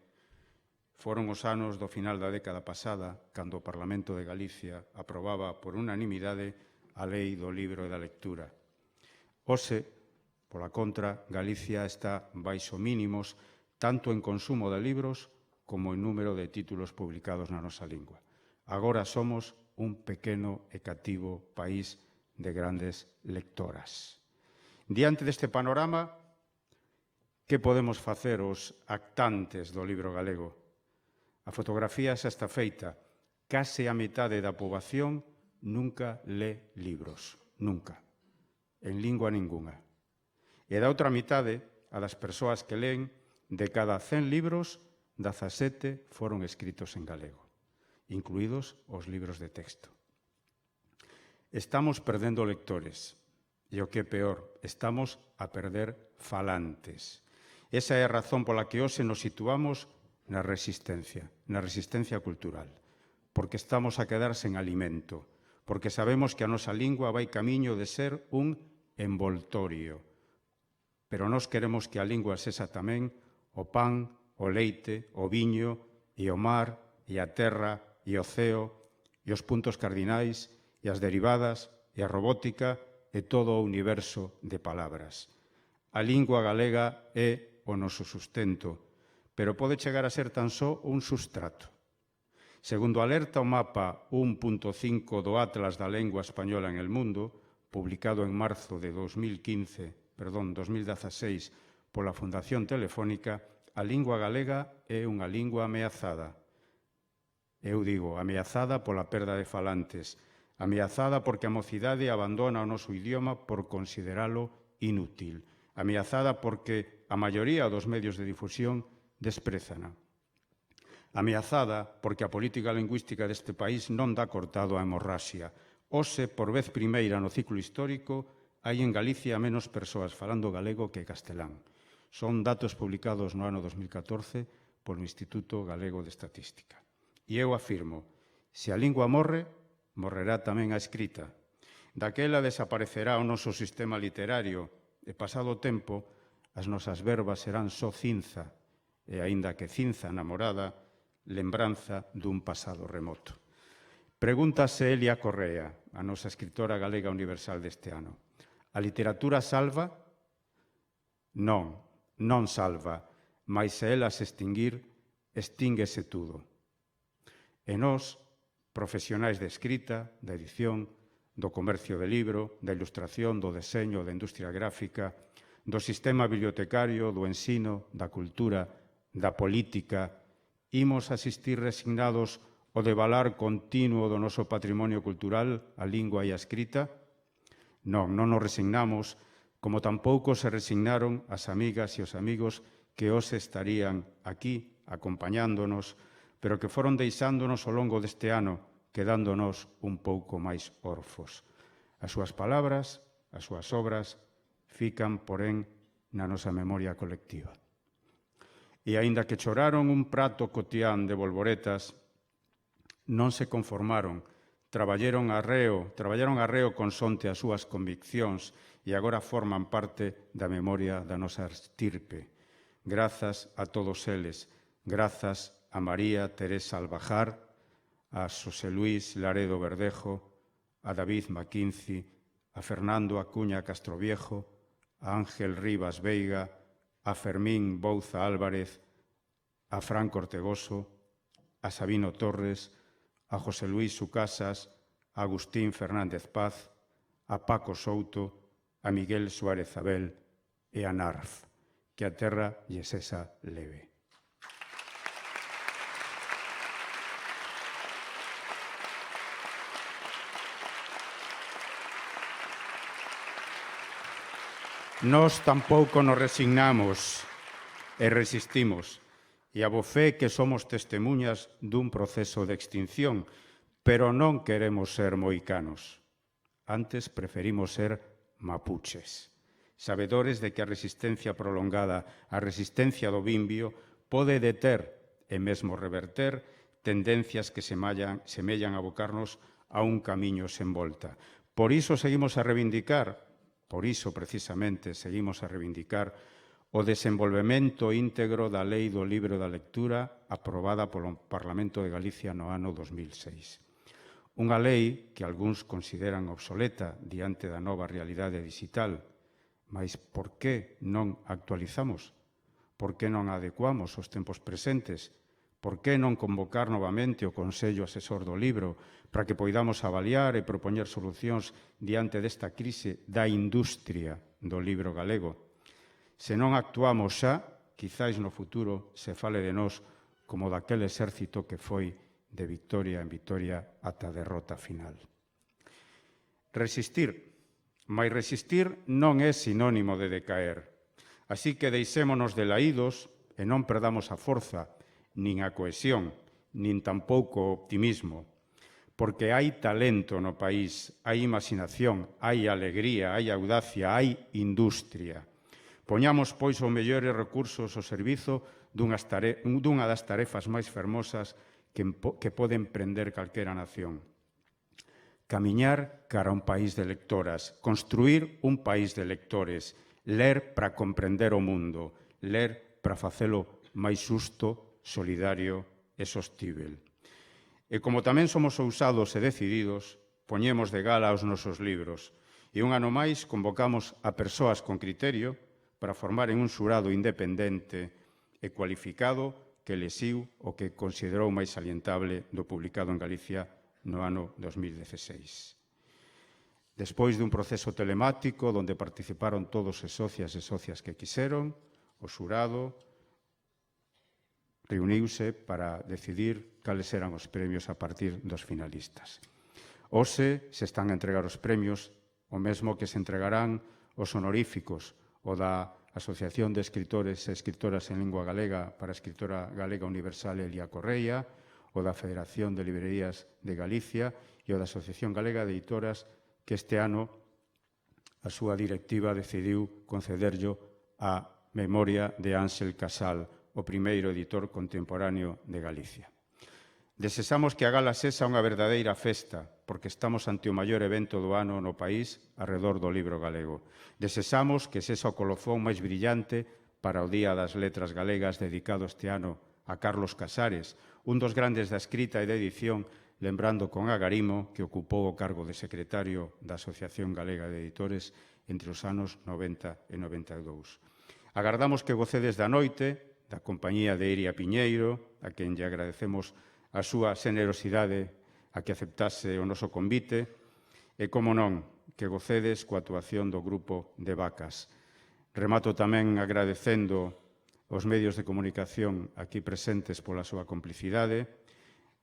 Foron os anos do final da década pasada, cando o Parlamento de Galicia aprobaba por unanimidade a Lei do Libro e da Lectura. Hoxe, pola contra, Galicia está baixo mínimos tanto en consumo de libros como en número de títulos publicados na nosa lingua. Agora somos un pequeno e cativo país de grandes lectoras. Diante deste panorama, que podemos facer os actantes do libro galego? A fotografía xa está feita. Case a metade da poboación nunca lé libros. Nunca. En lingua ningunha. E da outra mitade, a das persoas que leen, de cada 100 libros, 17 foron escritos en galego, incluídos os libros de texto. Estamos perdendo lectores, e o que é peor, estamos a perder falantes. Esa é a razón pola que hoxe nos situamos na resistencia cultural, porque estamos a quedar sen alimento, porque sabemos que a nosa lingua vai camiño de ser un envoltorio, pero nós queremos que a lingua sexa tamén o pan, o leite, o viño, e o mar, e a terra, e o ceo, e os puntos cardinais, e as derivadas, e a robótica, e todo o universo de palabras. A lingua galega é o noso sustento, pero pode chegar a ser tan só un sustrato. Segundo alerta o mapa 1.5 do Atlas da Lengua Española en el Mundo, publicado en marzo de 2016 pola Fundación Telefónica, a lingua galega é unha lingua ameazada. Eu digo, ameazada pola perda de falantes, ameazada porque a mocidade abandona o noso idioma por consideralo inútil, ameazada porque a maioría dos medios de difusión desprézana, ameazada porque a política lingüística deste país non dá cortado á hemorraxia. Hoxe, por vez primeira no ciclo histórico, hai en Galicia menos persoas falando galego que castelán. Son datos publicados no ano 2014 polo Instituto Galego de Estatística. E eu afirmo, se a lingua morre, morrerá tamén a escrita. Daquela desaparecerá o noso sistema literario e, pasado o tempo, as nosas verbas serán só cinza, e, aínda que cinza namorada, lembranza dun pasado remoto. Pregúntase Elia Correa, a nosa escritora galega universal deste ano. A literatura salva? Non. Non salva, mais se ela se extinguir, extínguese tudo. E nós, profesionais de escrita, da edición, do comercio de libro, da ilustración, do deseño, da industria gráfica, do sistema bibliotecario, do ensino, da cultura, da política, imos asistir resignados ao devalar continuo do noso patrimonio cultural, a lingua e a escrita? Non, non nos resignamos, como tampouco se resignaron as amigas e os amigos que hoxe estarían aquí acompañándonos, pero que foron deixándonos ao longo deste ano, quedándonos un pouco máis orfos. As súas palabras, as súas obras, fican, porén, na nosa memoria colectiva. E aínda que choraron un prato cotián de bolboretas, non se conformaron, traballaron arreo consonte as súas conviccións e agora forman parte da memoria da nosa estirpe. Grazas a todos eles, grazas a María Teresa Albajar, a Xosé Luis Laredo Verdejo, a David Maquinci, a Fernando Acuña Castroviejo, a Ángel Rivas Veiga, a Fermín Bouza Álvarez, a Franco Ortegoso, a Sabino Torres, a José Luis Sucasas, a Agustín Fernández Paz, a Paco Souto, a Miguel Suárez Abel e a Narf, que a terra lles esa leve. Nós tampouco nos resignamos e resistimos, e a bo fe que somos testemunhas dun proceso de extinción, pero non queremos ser moicanos. Antes preferimos ser mapuches, sabedores de que a resistencia prolongada, a resistencia do Bimbio, pode deter e mesmo reverter tendencias que semellan abocarnos a un camiño sen volta. Por iso seguimos a reivindicar, por iso precisamente seguimos a reivindicar o desenvolvemento íntegro da Lei do Libro da Lectura aprobada polo Parlamento de Galicia no ano 2006. Unha lei que algúns consideran obsoleta diante da nova realidade digital, mas por que non actualizamos? Por que non adecuamos os tempos presentes? Por que non convocar novamente o Consello Asesor do Libro para que poidamos avaliar e propoñer solucións diante desta crise da industria do libro galego? Se non actuamos xa, quizáis no futuro se fale de nós como daquele exército que foi de victoria en victoria ata a derrota final. Resistir. Mais resistir non é sinónimo de decaer. Así que deixémonos de laídos e non perdamos a forza, nin a cohesión, nin tampouco o optimismo, porque hai talento no país, hai imaginación, hai alegría, hai audacia, hai industria. Poñamos, pois, os mellores recursos ao servizo dunha das tarefas máis fermosas que pode emprender calquera nación. Camiñar cara a un país de lectoras, construir un país de lectores, ler para comprender o mundo, ler para facelo máis xusto, solidario e sostível. E como tamén somos ousados e decididos, poñemos de gala os nosos libros e un ano máis convocamos a persoas con criterio para formar en un xurado independente e cualificado que elixiu o que considerou máis salientable do publicado en Galicia no ano 2016. Despois dun proceso telemático onde participaron todos os socias e socias que quixeron, o xurado reuniuse para decidir cales eran os premios a partir dos finalistas. Hoxe se están a entregar os premios, o mesmo que se entregarán os honoríficos, o da Asociación de Escritores e Escritoras en Lingua Galega para a escritora galega universal Elia Correia, o da Federación de Librerías de Galicia e o da Asociación Galega de Editoras, que este ano a súa directiva decidiu concederllo a memoria de Ángel Casal, o primeiro editor contemporáneo de Galicia. Desexamos que a gala sexa unha verdadeira festa, porque estamos ante o maior evento do ano no país arredor do libro galego. Desexamos que sexa o colofón máis brillante para o Día das Letras Galegas dedicado este ano a Carlos Casares, un dos grandes da escrita e da edición, lembrando con agarimo que ocupou o cargo de secretario da Asociación Galega de Editores entre os anos 90 e 92. Agardamos que gocedes da noite, da compañía de Iria Piñeiro, a quen lle agradecemos a súa xenerosidade a que aceptase o noso convite, e, como non, que gocedes coa actuación do grupo de Vacas. Remato tamén agradecendo os medios de comunicación aquí presentes pola súa complicidade,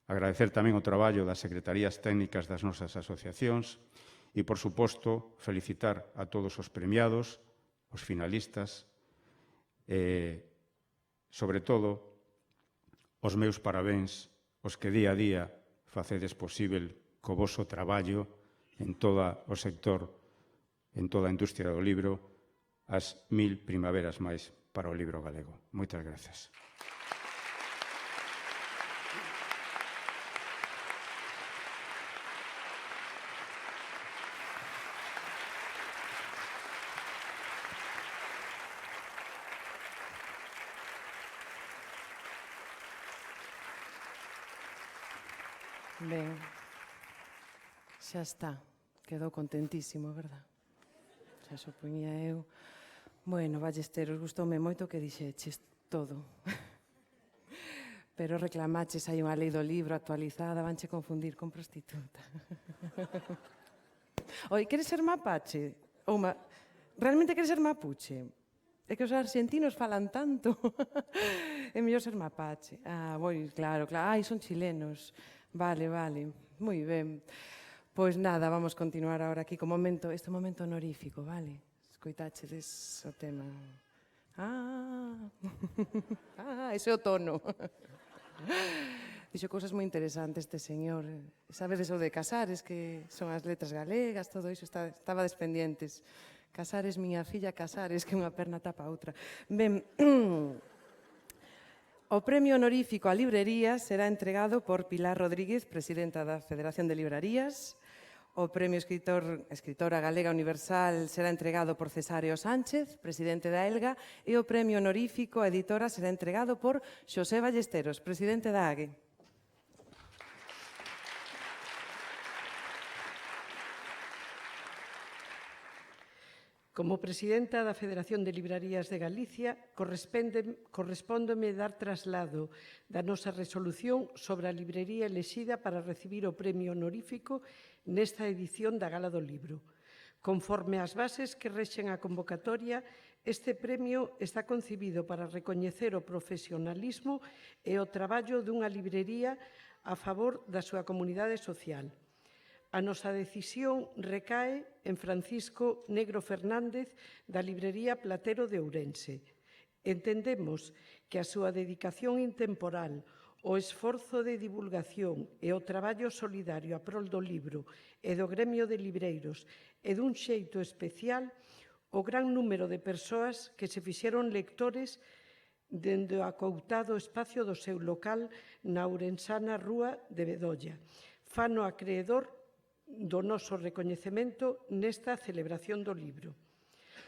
agradecer tamén o traballo das secretarías técnicas das nosas asociacións e, por suposto, felicitar a todos os premiados, os finalistas e, sobre todo, os meus parabéns, os que día a día facedes posible co voso traballo en todo o sector, en toda a industria do libro, as 1000 primaveras máis para o libro galego. Moitas grazas. Ben, xa está. Quedou contentísimo, verdad? Xa supoñía eu. Bueno, Ballesteros, gustoume moito que dixeches todo. Pero reclamaches hai unha lei do libro actualizada, vanche confundir con prostituta. Oi, queres ser mapache? Realmente queres ser mapuche? É que os argentinos falan tanto. É mellor ser mapache. Ah, boi, claro. Ai, son chilenos. Vale. Moi ben. Pois nada, vamos continuar ahora aquí con este momento honorífico, vale? Escoitachedes o tema. Ese é o tono. Dixo cousas moi interesantes este señor. Sabedes o de Casares, que son as letras galegas, todo iso, estaba despendientes. Casares, miña filla, Casares, que unha perna tapa a outra. Ben, o premio honorífico a librerías será entregado por Pilar Rodríguez, presidenta da Federación de Librarías. O premio Escritora Galega Universal será entregado por Cesáreo Sánchez, presidente da ELGA, e o premio honorífico a editora será entregado por Xosé Ballesteros, presidente da AGE. Como presidenta da Federación de Librarías de Galicia, correspóndome dar traslado da nosa resolución sobre a librería elexida para recibir o premio honorífico nesta edición da Gala do Libro. Conforme ás bases que rexen a convocatoria, este premio está concibido para recoñecer o profesionalismo e o traballo dunha librería a favor da súa comunidade social. A nosa decisión recae en Francisco Negro Fernández da librería Platero de Ourense. Entendemos que a súa dedicación intemporal, o esforzo de divulgación e o traballo solidario a prol do libro e do gremio de libreiros e dun xeito especial o gran número de persoas que se fixeron lectores dende o acoutado espacio do seu local na ourensana Rúa de Bedolla. Fano acreedor do noso recoñecemento nesta celebración do libro.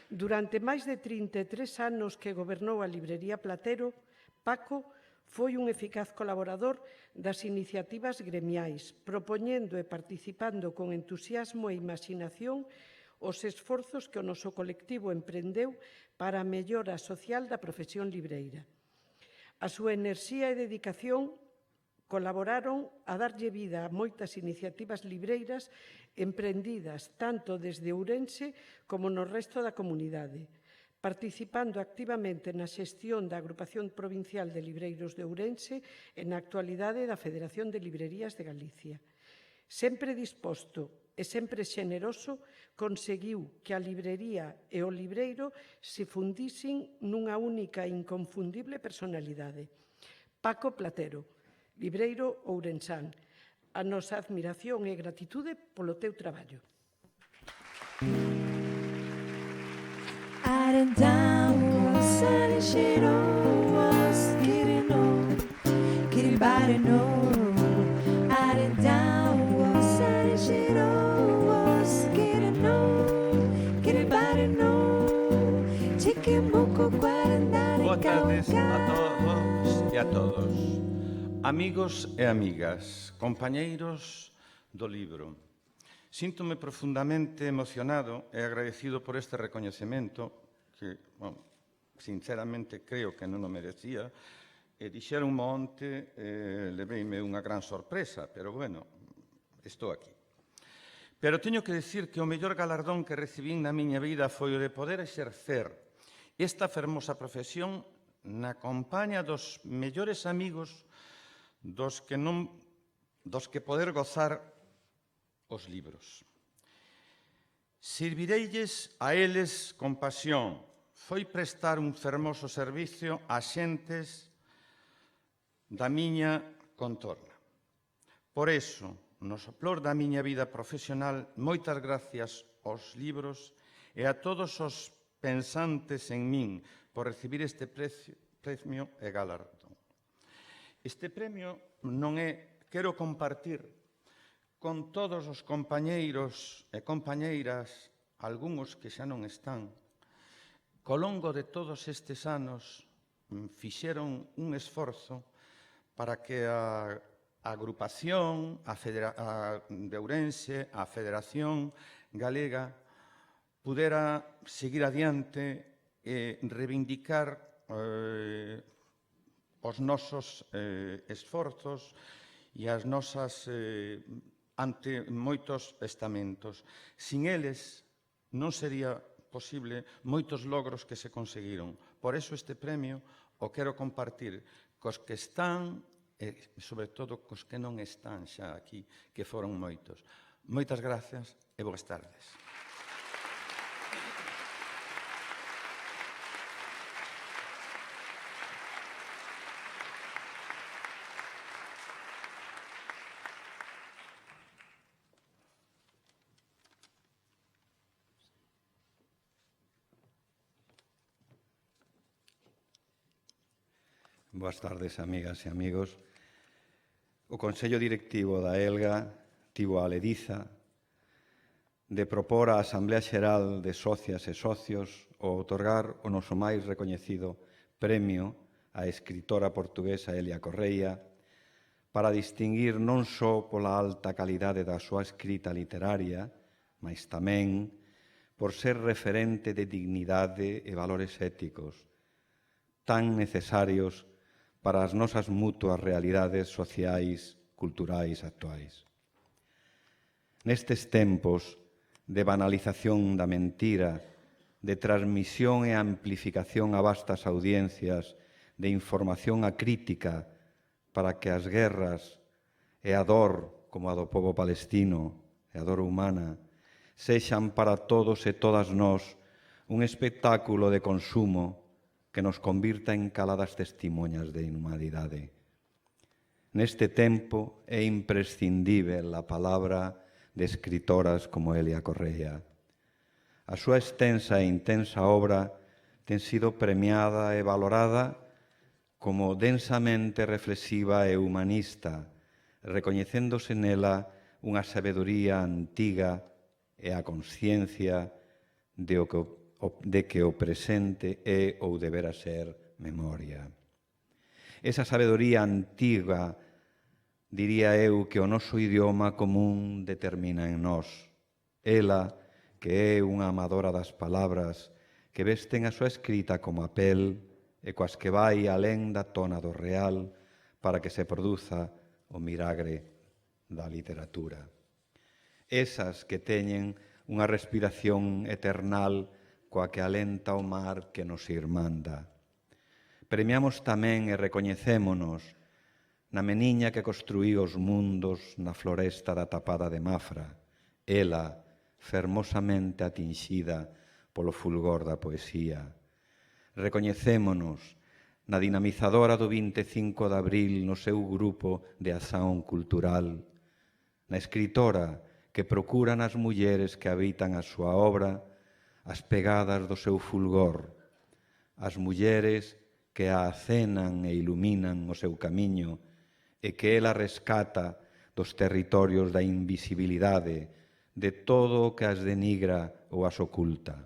Durante máis de 33 anos que gobernou a librería Platero, Paco foi un eficaz colaborador das iniciativas gremiais, propoñendo e participando con entusiasmo e imaxinación os esforzos que o noso colectivo emprendeu para a mellora social da profesión libreira. A súa enerxía e dedicación colaboraron a darlle vida a moitas iniciativas libreiras emprendidas tanto desde Ourense como no resto da comunidade, participando activamente na xestión da Agrupación Provincial de Libreiros de Ourense e na actualidade da Federación de Librerías de Galicia. Sempre disposto e sempre xeneroso, conseguiu que a librería e o libreiro se fundisen nunha única e inconfundible personalidade. Paco Platero, libreiro ourensán. A nosa admiración e gratitude polo teu traballo. Boas tardes a todos e a todos. Amigos e amigas, compañeiros do libro, síntome profundamente emocionado e agradecido por este recoñecemento que, sinceramente, creo que non o merecía e dixeron onte, leveime unha gran sorpresa, pero, bueno, estou aquí. Pero teño que dicir que o mellor galardón que recibín na miña vida foi o de poder exercer esta fermosa profesión na compaña dos mellores amigos dos que poder gozar os libros. Servireilles a eles con pasión, foi prestar un fermoso servicio a xentes da miña contorna. Por iso, no soplor da miña vida profesional, moitas gracias aos libros e a todos os pensantes en min por recibir este premio e galardón. Este premio non é, quero compartir con todos os compañeiros e compañeiras, algúns que xa non están, que ao longo de todos estes anos fixeron un esforzo para que a agrupación de Ourense, a Federación Galega, pudera seguir adiante e reivindicar os nosos esforzos e as nosas ante moitos estamentos. Sin eles non sería posible moitos logros que se conseguiron. Por eso este premio o quero compartir cos que están e, sobre todo, cos que non están xa aquí, que foron moitos. Moitas gracias e boas tardes. Boas tardes, amigas e amigos. O Consello Directivo da ELGA tivo a lediza de propor á Asamblea Xeral de Socias e Socios o outorgar o noso máis recoñecido premio á escritora portuguesa Elia Correia para distinguir non só pola alta calidade da súa escrita literaria, mas tamén por ser referente de dignidade e valores éticos tan necesarios para as nosas mutuas realidades sociais, culturais actuais. Nestes tempos de banalización da mentira, de transmisión e amplificación a vastas audiencias, de información acrítica para que as guerras e a dor, como a do pobo palestino, e a dor humana, sexan para todos e todas nós un espectáculo de consumo que nos convirta en caladas testimoñas de inhumanidade. Neste tempo é imprescindível a palabra de escritoras como Elia Correia. A súa extensa e intensa obra ten sido premiada e valorada como densamente reflexiva e humanista, recoñecéndose nela unha sabedoría antiga e a consciencia de que o presente é ou debera ser memoria. Esa sabedoría antiga, diría eu, que o noso idioma común determina en nós. Ela, que é unha amadora das palabras, que vesten a súa escrita como a pel e coas que vai alén da tona do real para que se produza o milagre da literatura. Esas que teñen unha respiración eternal coa que alenta o mar que nos irmanda. Premiamos tamén e recoñecémonos na meniña que construíu os mundos na floresta da tapada de Mafra, ela, fermosamente atinxida polo fulgor da poesía. Recoñecémonos na dinamizadora do 25 de abril no seu grupo de acción cultural, na escritora que procura nas mulleres que habitan a súa obra as pegadas do seu fulgor, as mulleres que a acenan e iluminan o seu camiño e que ela rescata dos territorios da invisibilidade, de todo o que as denigra ou as oculta.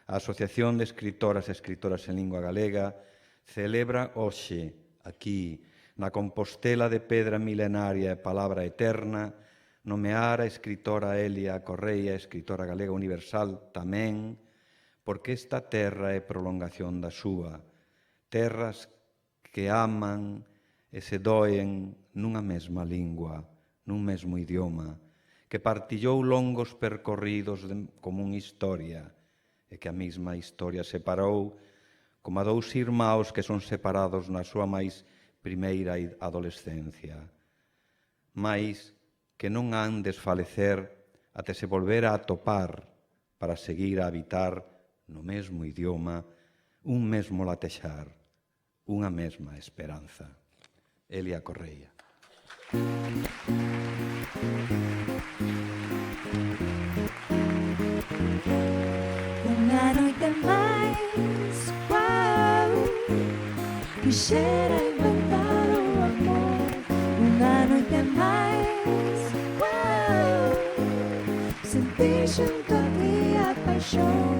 A Asociación de Escritoras e Escritoras en Lingua Galega celebra hoxe, aquí, na Compostela de pedra milenaria e palabra eterna, nomear a escritora Elia Correia, escritora galega universal, tamén porque esta terra é prolongación da súa, terras que aman e se doen nunha mesma lingua, nun mesmo idioma, que partillou longos percorridos común historia e que a mesma historia separou como a dous irmãos que son separados na súa máis primeira adolescencia, mais que non han desfalecer até se volver a atopar para seguir a habitar no mesmo idioma, un mesmo latexar, unha mesma esperanza. Elia Correia. Unha noite máis, wow, quixera inventar o amor. Unha noite máis, wow, sentir xunto a ti a paixón.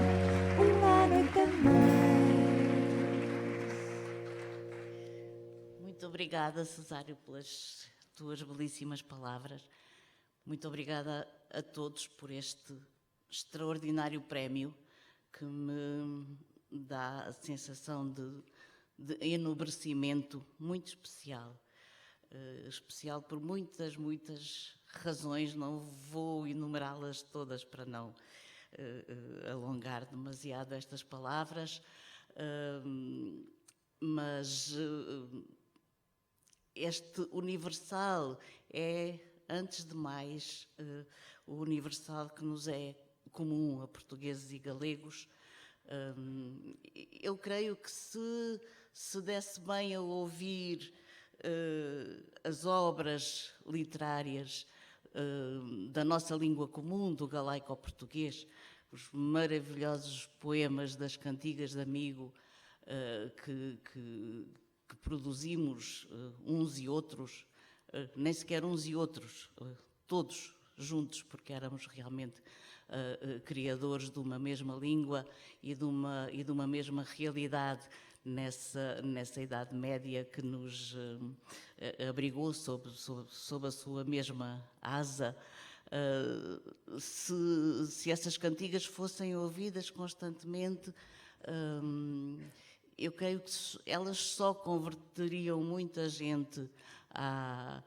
Unha noite máis. Muito obrigada, Cesário, pelas tuas belíssimas palavras. Muito obrigada a todos por este extraordinário prémio que me dá a sensação de enobrecimento muito especial. Especial por muitas, muitas razões, não vou enumerá-las todas para não alongar demasiado estas palavras, mas este universal é, antes de mais, o universal que nos é comum a portugueses e galegos. Eu creio que se desse bem a ouvir as obras literárias da nossa língua comum, do galaico-português, os maravilhosos poemas das cantigas de amigo que produzimos uns e outros, nem sequer uns e outros, todos juntos, porque éramos realmente criadores de uma mesma língua e de uma mesma realidade nessa Idade Média que nos abrigou sob a sua mesma asa. Se essas cantigas fossem ouvidas constantemente, eu creio que elas só converteriam muita gente à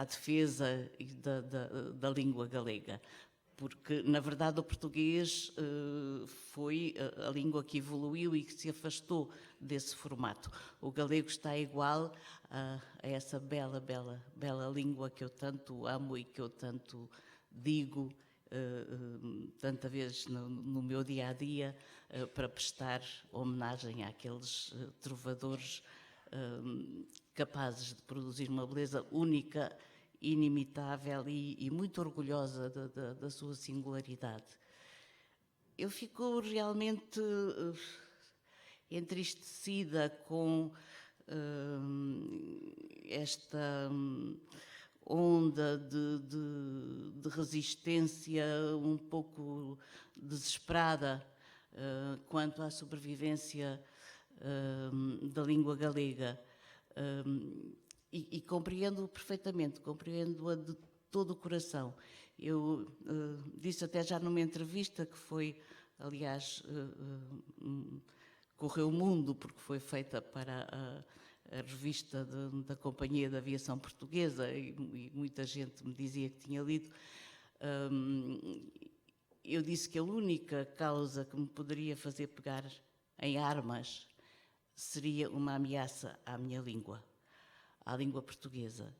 defesa da língua galega, porque, na verdade, o português foi a língua que evoluiu e que se afastou desse formato. O galego está igual a essa bela, bela, bela língua que eu tanto amo e que eu tanto digo tanta vez no meu dia-a-dia, para prestar homenagem àqueles trovadores capazes de produzir uma beleza única, inimitável e muito orgulhosa da sua singularidade. Eu fico realmente entristecida com esta onda de resistência um pouco desesperada quanto à sobrevivência da língua galega. E compreendo perfeitamente, compreendo-a de todo o coração. Eu disse até já numa entrevista que foi, aliás, correu o mundo, porque foi feita para a revista da Companhia de Aviação Portuguesa e muita gente me dizia que tinha lido. Eu disse que a única causa que me poderia fazer pegar em armas seria uma ameaça à minha língua, à língua portuguesa.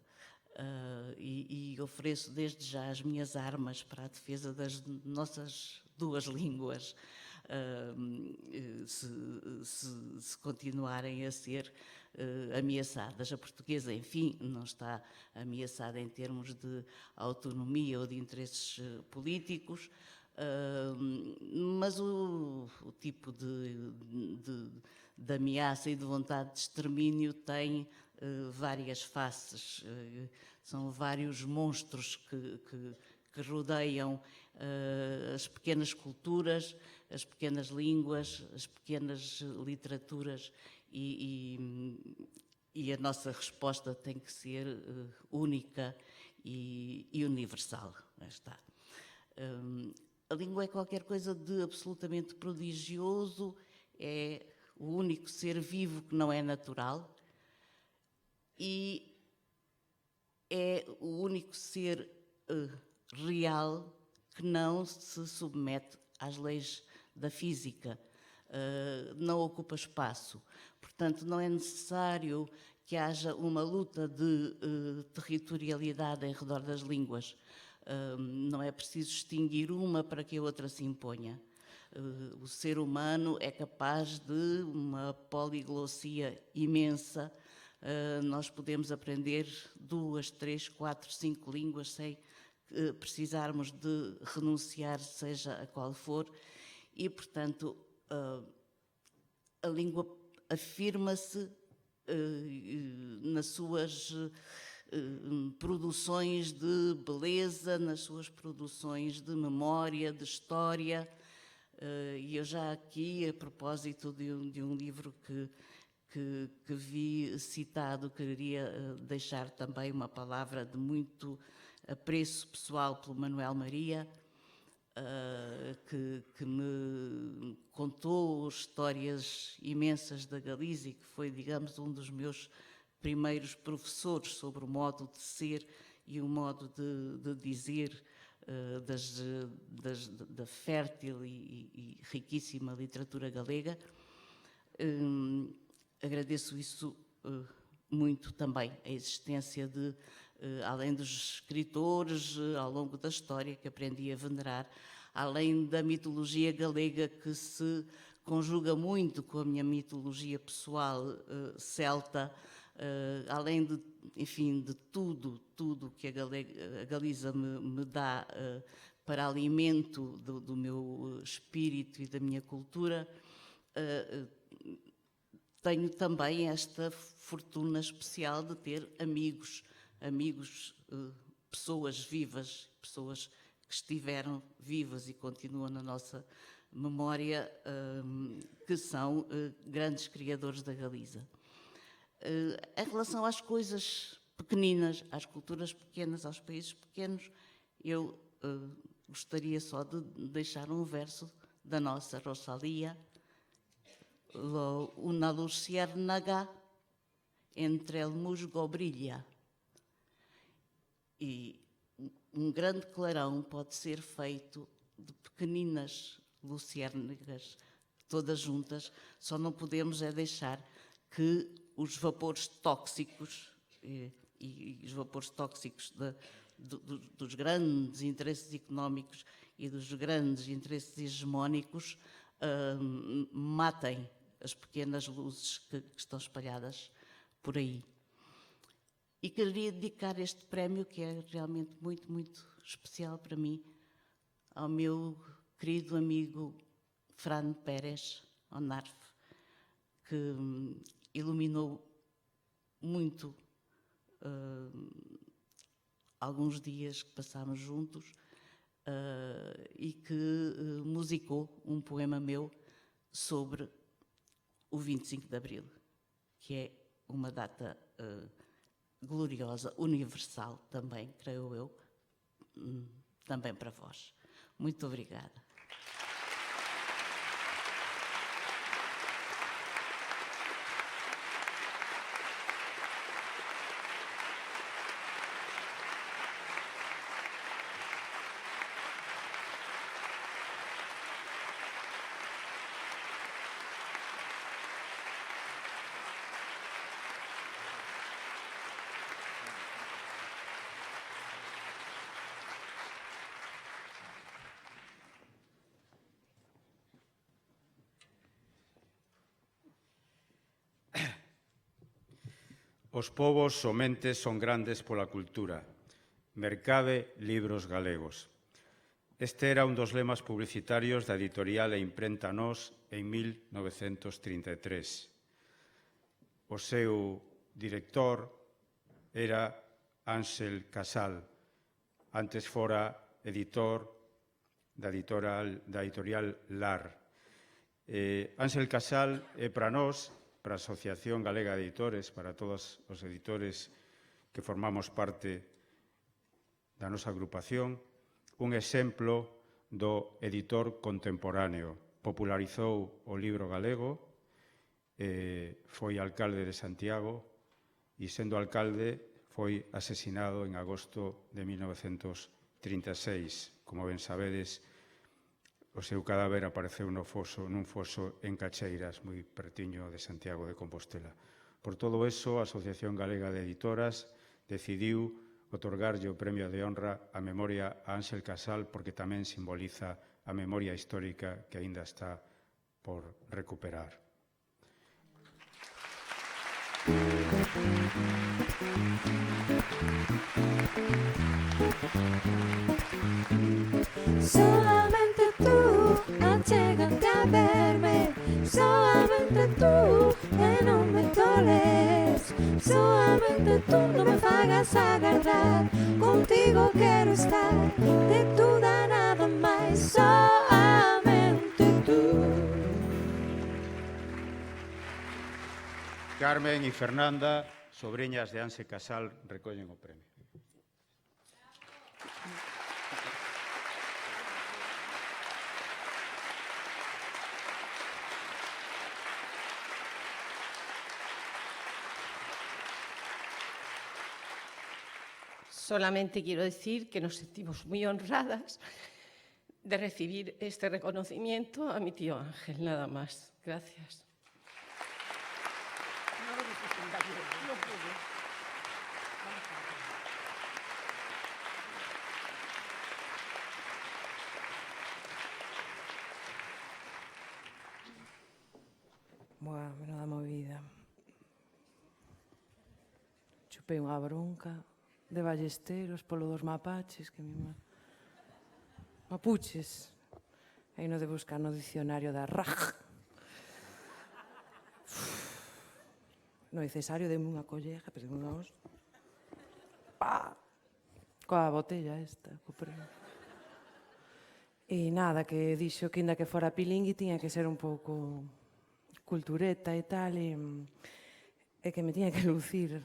E ofereço desde já as minhas armas para a defesa das nossas duas línguas, se continuarem a ser ameaçadas. A portuguesa, enfim, não está ameaçada em termos de autonomia ou de interesses políticos, mas o tipo de ameaça e de vontade de extermínio tem várias faces. São vários monstros que rodeiam as pequenas culturas, as pequenas línguas, as pequenas literaturas e a nossa resposta tem que ser única e universal. Está. A língua é qualquer coisa de absolutamente prodigioso, é o único ser vivo que não é natural e é o único ser real que não se submete às leis da física, não ocupa espaço. Portanto, não é necessário que haja uma luta de territorialidade em redor das línguas. Não é preciso extinguir uma para que a outra se imponha. O ser humano é capaz de uma poliglossia imensa, nós podemos aprender 2, 3, 4, 5 línguas sem precisarmos de renunciar, seja a qual for, e, portanto, a língua afirma-se nas suas produções de beleza, nas suas produções de memória, de história. E eu já aqui, a propósito de um livro que vi citado, queria deixar também uma palavra de muito apreço pessoal pelo Manuel Maria, que me contou histórias imensas da Galiza e que foi, digamos, um dos meus primeiros professores sobre o modo de ser e o modo de dizer da fértil e riquíssima literatura galega. Agradeço isso muito também, a existência de, além dos escritores ao longo da história que aprendi a venerar, além da mitologia galega que se conjuga muito com a minha mitologia pessoal celta, além de, enfim, de tudo que a Galiza me dá para alimento do meu espírito e da minha cultura, tenho também esta fortuna especial de ter amigos, pessoas vivas, pessoas que estiveram vivas e continuam na nossa memória, que são grandes criadores da Galiza. Em relação às coisas pequeninas, às culturas pequenas, aos países pequenos, eu gostaria só de deixar um verso da nossa Rosalia. Una luciérnaga entre el musgo brilha. E um grande clarão pode ser feito de pequeninas luciérnagas, todas juntas, só não podemos é deixar que os vapores tóxicos e os vapores tóxicos dos grandes interesses económicos e dos grandes interesses hegemónicos matem as pequenas luzes que estão espalhadas por aí. E queria dedicar este prémio, que é realmente muito, muito especial para mim, ao meu querido amigo Fran Pérez Onarf, que iluminou muito alguns dias que passámos juntos e que musicou um poema meu sobre o 25 de Abril, que é uma data gloriosa, universal também, creio eu, também para vós. Muito obrigada. Os povos somente son grandes pola cultura. Mercade libros galegos. Este era un dos lemas publicitarios da editorial e imprenta Nós en 1933. O seu director era Ángel Casal. Antes fora editor da editorial LAR. Ángel Casal é para nós, para a Asociación Galega de Editores, para todos os editores que formamos parte da nosa agrupación, un exemplo do editor contemporáneo. Popularizou o libro galego, foi alcalde de Santiago e, sendo alcalde, foi asesinado en agosto de 1936. Como ben sabedes, o seu cadáver apareceu nun foso en Cacheiras, moi pertiño de Santiago de Compostela. Por todo eso, a Asociación Galega de Editoras decidiu otorgarlle o premio de honra á memoria a Ángel Casal, porque tamén simboliza a memoria histórica que aínda está por recuperar. Solamente tú, achégate a verme. Solamente tú, que non me toles. Solamente tú, non me fagas agardar. Contigo quero estar, de toda nada máis. Solamente tú. Carmen e Fernanda, sobreñas de Anse Casal, recollen o premio. Solamente quiero decir que nos sentimos muy honradas de recibir este reconocimiento a mi tío Ángel, nada más. Gracias. Buah, menuda movida. Chupei unha bronca de ballesteros polo dos mapaches que mapuches. Aí no de buscar no dicionario da RAJ. No necesario deme unha colleja, pero deme unha os... Pa! Coa botella esta, co premio. E nada, que dixo que inda que fora pilingui tiña que ser un pouco cultureta e tal, e que me tiña que lucir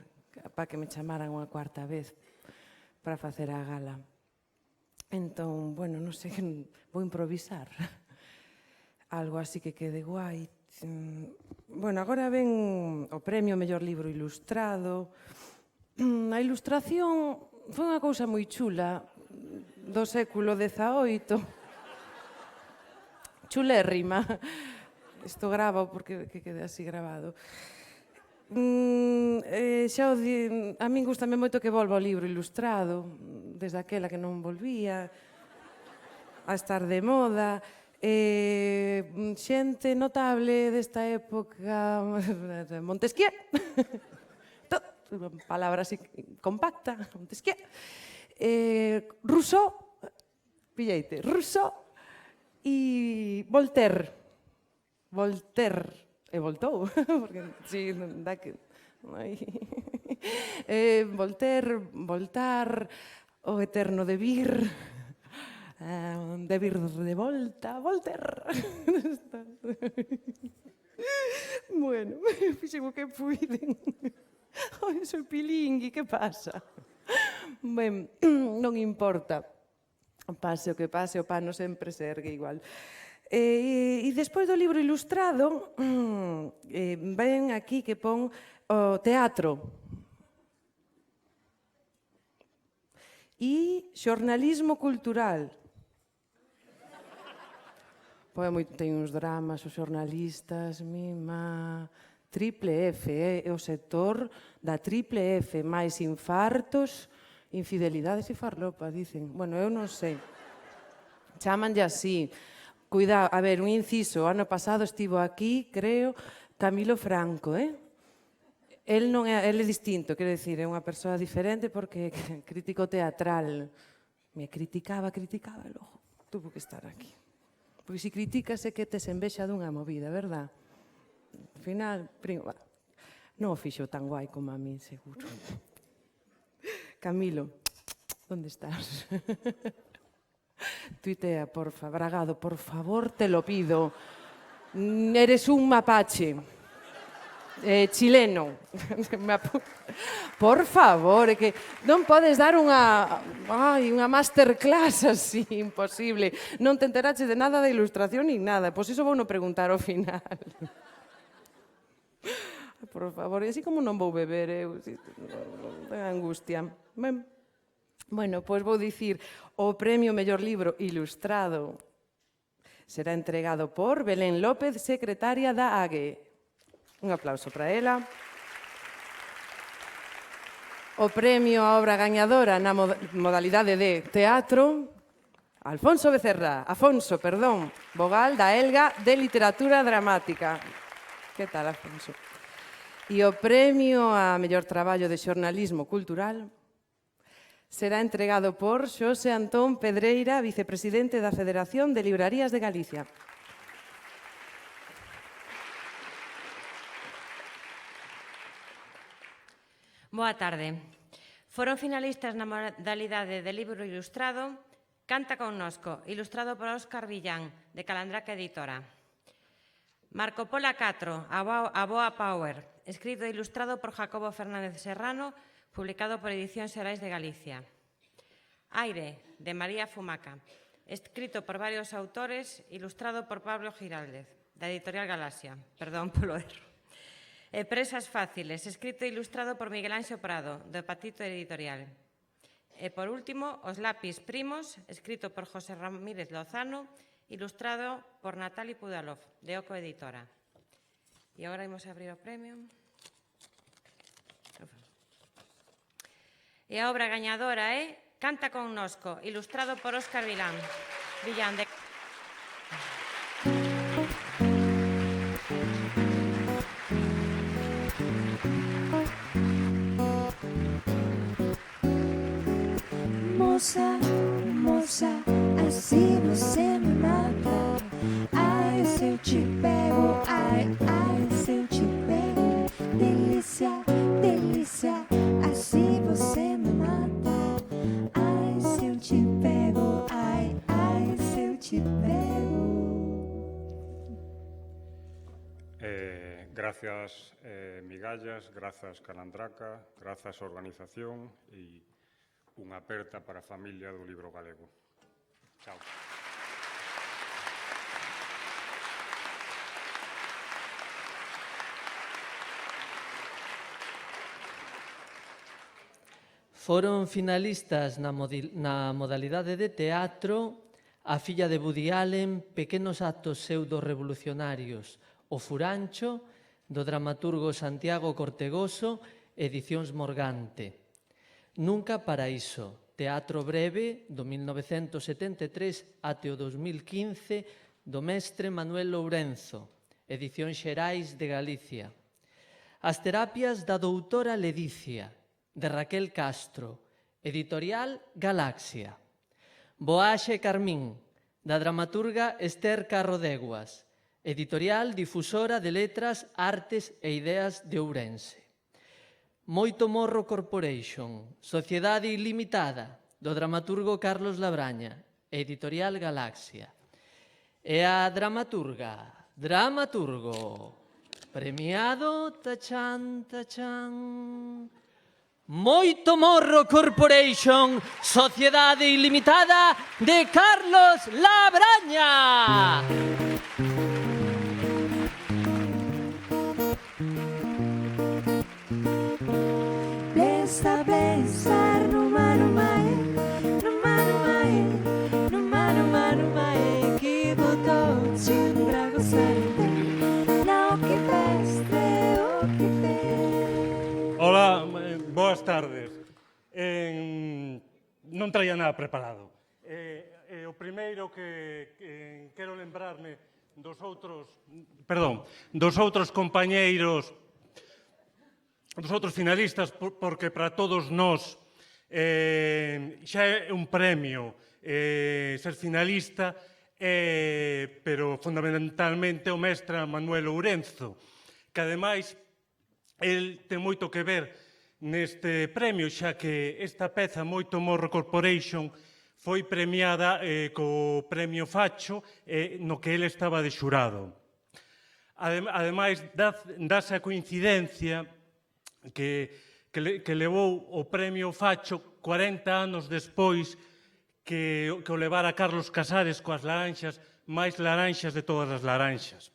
para que me chamaran unha cuarta vez para facer a gala. Entón, bueno, non sei, vou improvisar. Algo así que quede guai. Bueno, agora ven o premio Mellor Libro Ilustrado. A ilustración foi unha cousa moi chula do século XVIII. Chulérrima. Isto gravo porque quede así grabado. A min gustame moito que volva o libro ilustrado, desde aquela que non volvía, a estar de moda. Xente notable desta época, Montesquieu, palabra así compacta, Montesquieu, Rousseau, pilleite, Rousseau e Voltaire. E voltou, porque si, dá que... Voltaire, voltar, o eterno debir, debir de volta, Voltaire. Bueno, fixen o que puiden. Oi, sou pilingui, que pasa? Ben, non importa. Pase o que pase, o pano sempre se ergue igual. E despois do libro ilustrado, ven aquí que pon o teatro e xornalismo cultural. Ten uns dramas, os xornalistas, triple F, é o sector da triple F, máis infartos, infidelidades e farlopa, dicen. Bueno, eu non sei. Chámanlle así. Cuidado, a ver, un inciso. O ano pasado estivo aquí, creo, Camilo Franco, El é distinto, quero dicir, é unha persoa diferente porque é crítico teatral. Me criticaba, e logo tuvo que estar aquí. Porque se criticas é que tes envexa dunha movida, verdad? Al final, non o fixo tan guai como a min, seguro. Camilo, onde estás? Tuitea, porfa, Bragado, por favor, te lo pido. Eres un mapache. Chileno. Por favor, é que non podes dar unha masterclass así, imposible. Non te enterache de nada de ilustración ni nada. Pois iso vou non preguntar ao final. Por favor, e así como non vou beber, angustia. Bueno, pois vou dicir, o premio Mellor Libro Ilustrado será entregado por Belén López, secretaria da AGE. Un aplauso para ela. O premio a obra gañadora na modalidade de teatro, Afonso, vogal da Elga de Literatura Dramática. Que tal, Afonso? E o premio a mellor traballo de xornalismo cultural será entregado por Xosé Antón Pedreira, vicepresidente da Federación de Librarías de Galicia. Boa tarde. Foron finalistas na modalidade de libro ilustrado Canta connosco, ilustrado por Óscar Villán, de Calandraca Editora. Marco Polo 4, A Boa Power, escrito e ilustrado por Jacobo Fernández Serrano, publicado por Edicións Xerais de Galicia. Aire, de María Fumaca, escrito por varios autores, ilustrado por Pablo Giraldez, da Editorial Galaxia. Perdón polo erro. E Presas fáciles, escrito e ilustrado por Miguel Anxo Prado, do Patito Editorial. E, por último, Os lápis primos, escrito por José Ramírez Lozano, ilustrado por Natali Pudalov, de Oco Editora. E agora imos abrir o premio. E a obra gañadora é Canta connosco, ilustrado por Óscar Villán, de... Moça, moça, assim você me mata. Ai, se eu te pego, ai, ai, se eu te pego. Delícia, delícia, assim você me mata. Ai, se eu te pego, ai, ai, se eu te pego. Gracias, migallas, grazas Calandraca, grazas organización e unha aperta para a familia do libro galego. Chao. Foron finalistas na modalidade de teatro A filla de Woody Allen, Pequenos actos pseudo-revolucionarios, O Furancho, do dramaturgo Santiago Cortegoso, Edicións Morgante. Nunca para iso, teatro breve do 1973 até o 2015 do mestre Manuel Lourenzo, Edicións Xerais de Galicia. As terapias da doutora Ledicia, de Raquel Castro, Editorial Galaxia. Boaxe Carmín, da dramaturga Esther Carro Deguas, Editorial Difusora de Letras, Artes e Ideas de Ourense. Moito Morro Corporation, Sociedade Ilimitada, do dramaturgo Carlos Labraña, Editorial Galaxia. E a dramaturgo, premiado, tachan, tachan... Moito Morro Corporation, Sociedade Ilimitada, de Carlos Labraña. Blesa, blesar, no mano mae, no mano mae, no mano mano mae, que botou para gozar não que feste, o que feste. Hola, boas tardes. Non traía nada preparado. O primeiro que quero lembrarme dos outros compañeiros, dos outros finalistas, porque para todos nós xa é un premio ser finalista, pero fundamentalmente o mestre Manuel Lourenzo, que ademais el ten moito que ver neste premio, xa que esta peza Moito Morro Corporation foi premiada co premio Facho, no que ele estaba de xurado. Ademais, dáse a coincidencia que levou o premio Facho 40 anos despois que o levara Carlos Casares coas laranxas máis laranxas de todas as laranxas.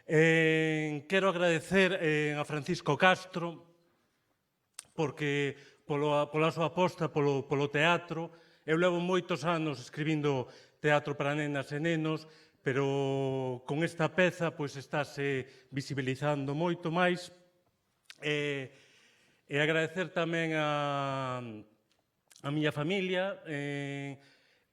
Quero agradecer a Francisco Castro porque pola súa aposta polo teatro. Eu levo moitos anos escribindo teatro para nenas e nenos, pero con esta peza estáse visibilizando moito máis. E agradecer tamén a miña familia,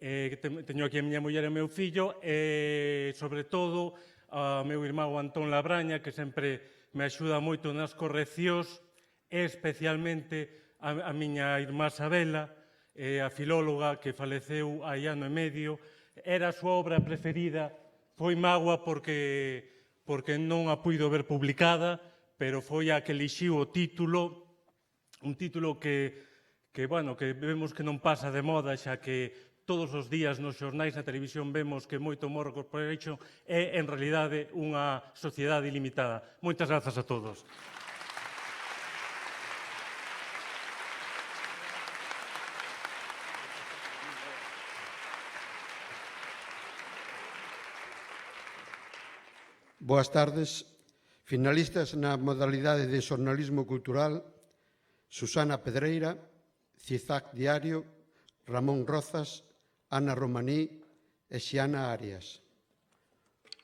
teño aquí a miña muller e o meu fillo, e sobre todo ao meu irmão Antón Labraña, que sempre me axuda moito nas correccións, e especialmente a miña irmá Sabela, a filóloga que faleceu hai ano e medio. Era a súa obra preferida, foi mágoa porque non a puido ver publicada, pero foi a que elixiu o título, un título que vemos que non pasa de moda, xa que todos os días nos xornais na televisión vemos que moito Morro Corporation é, en realidade, unha sociedade ilimitada. Moitas grazas a todos. Boas tardes. Finalistas na modalidade de xornalismo cultural, Susana Pedreira, Cizac Diario, Ramón Rozas, Ana Romaní e Xiana Arias.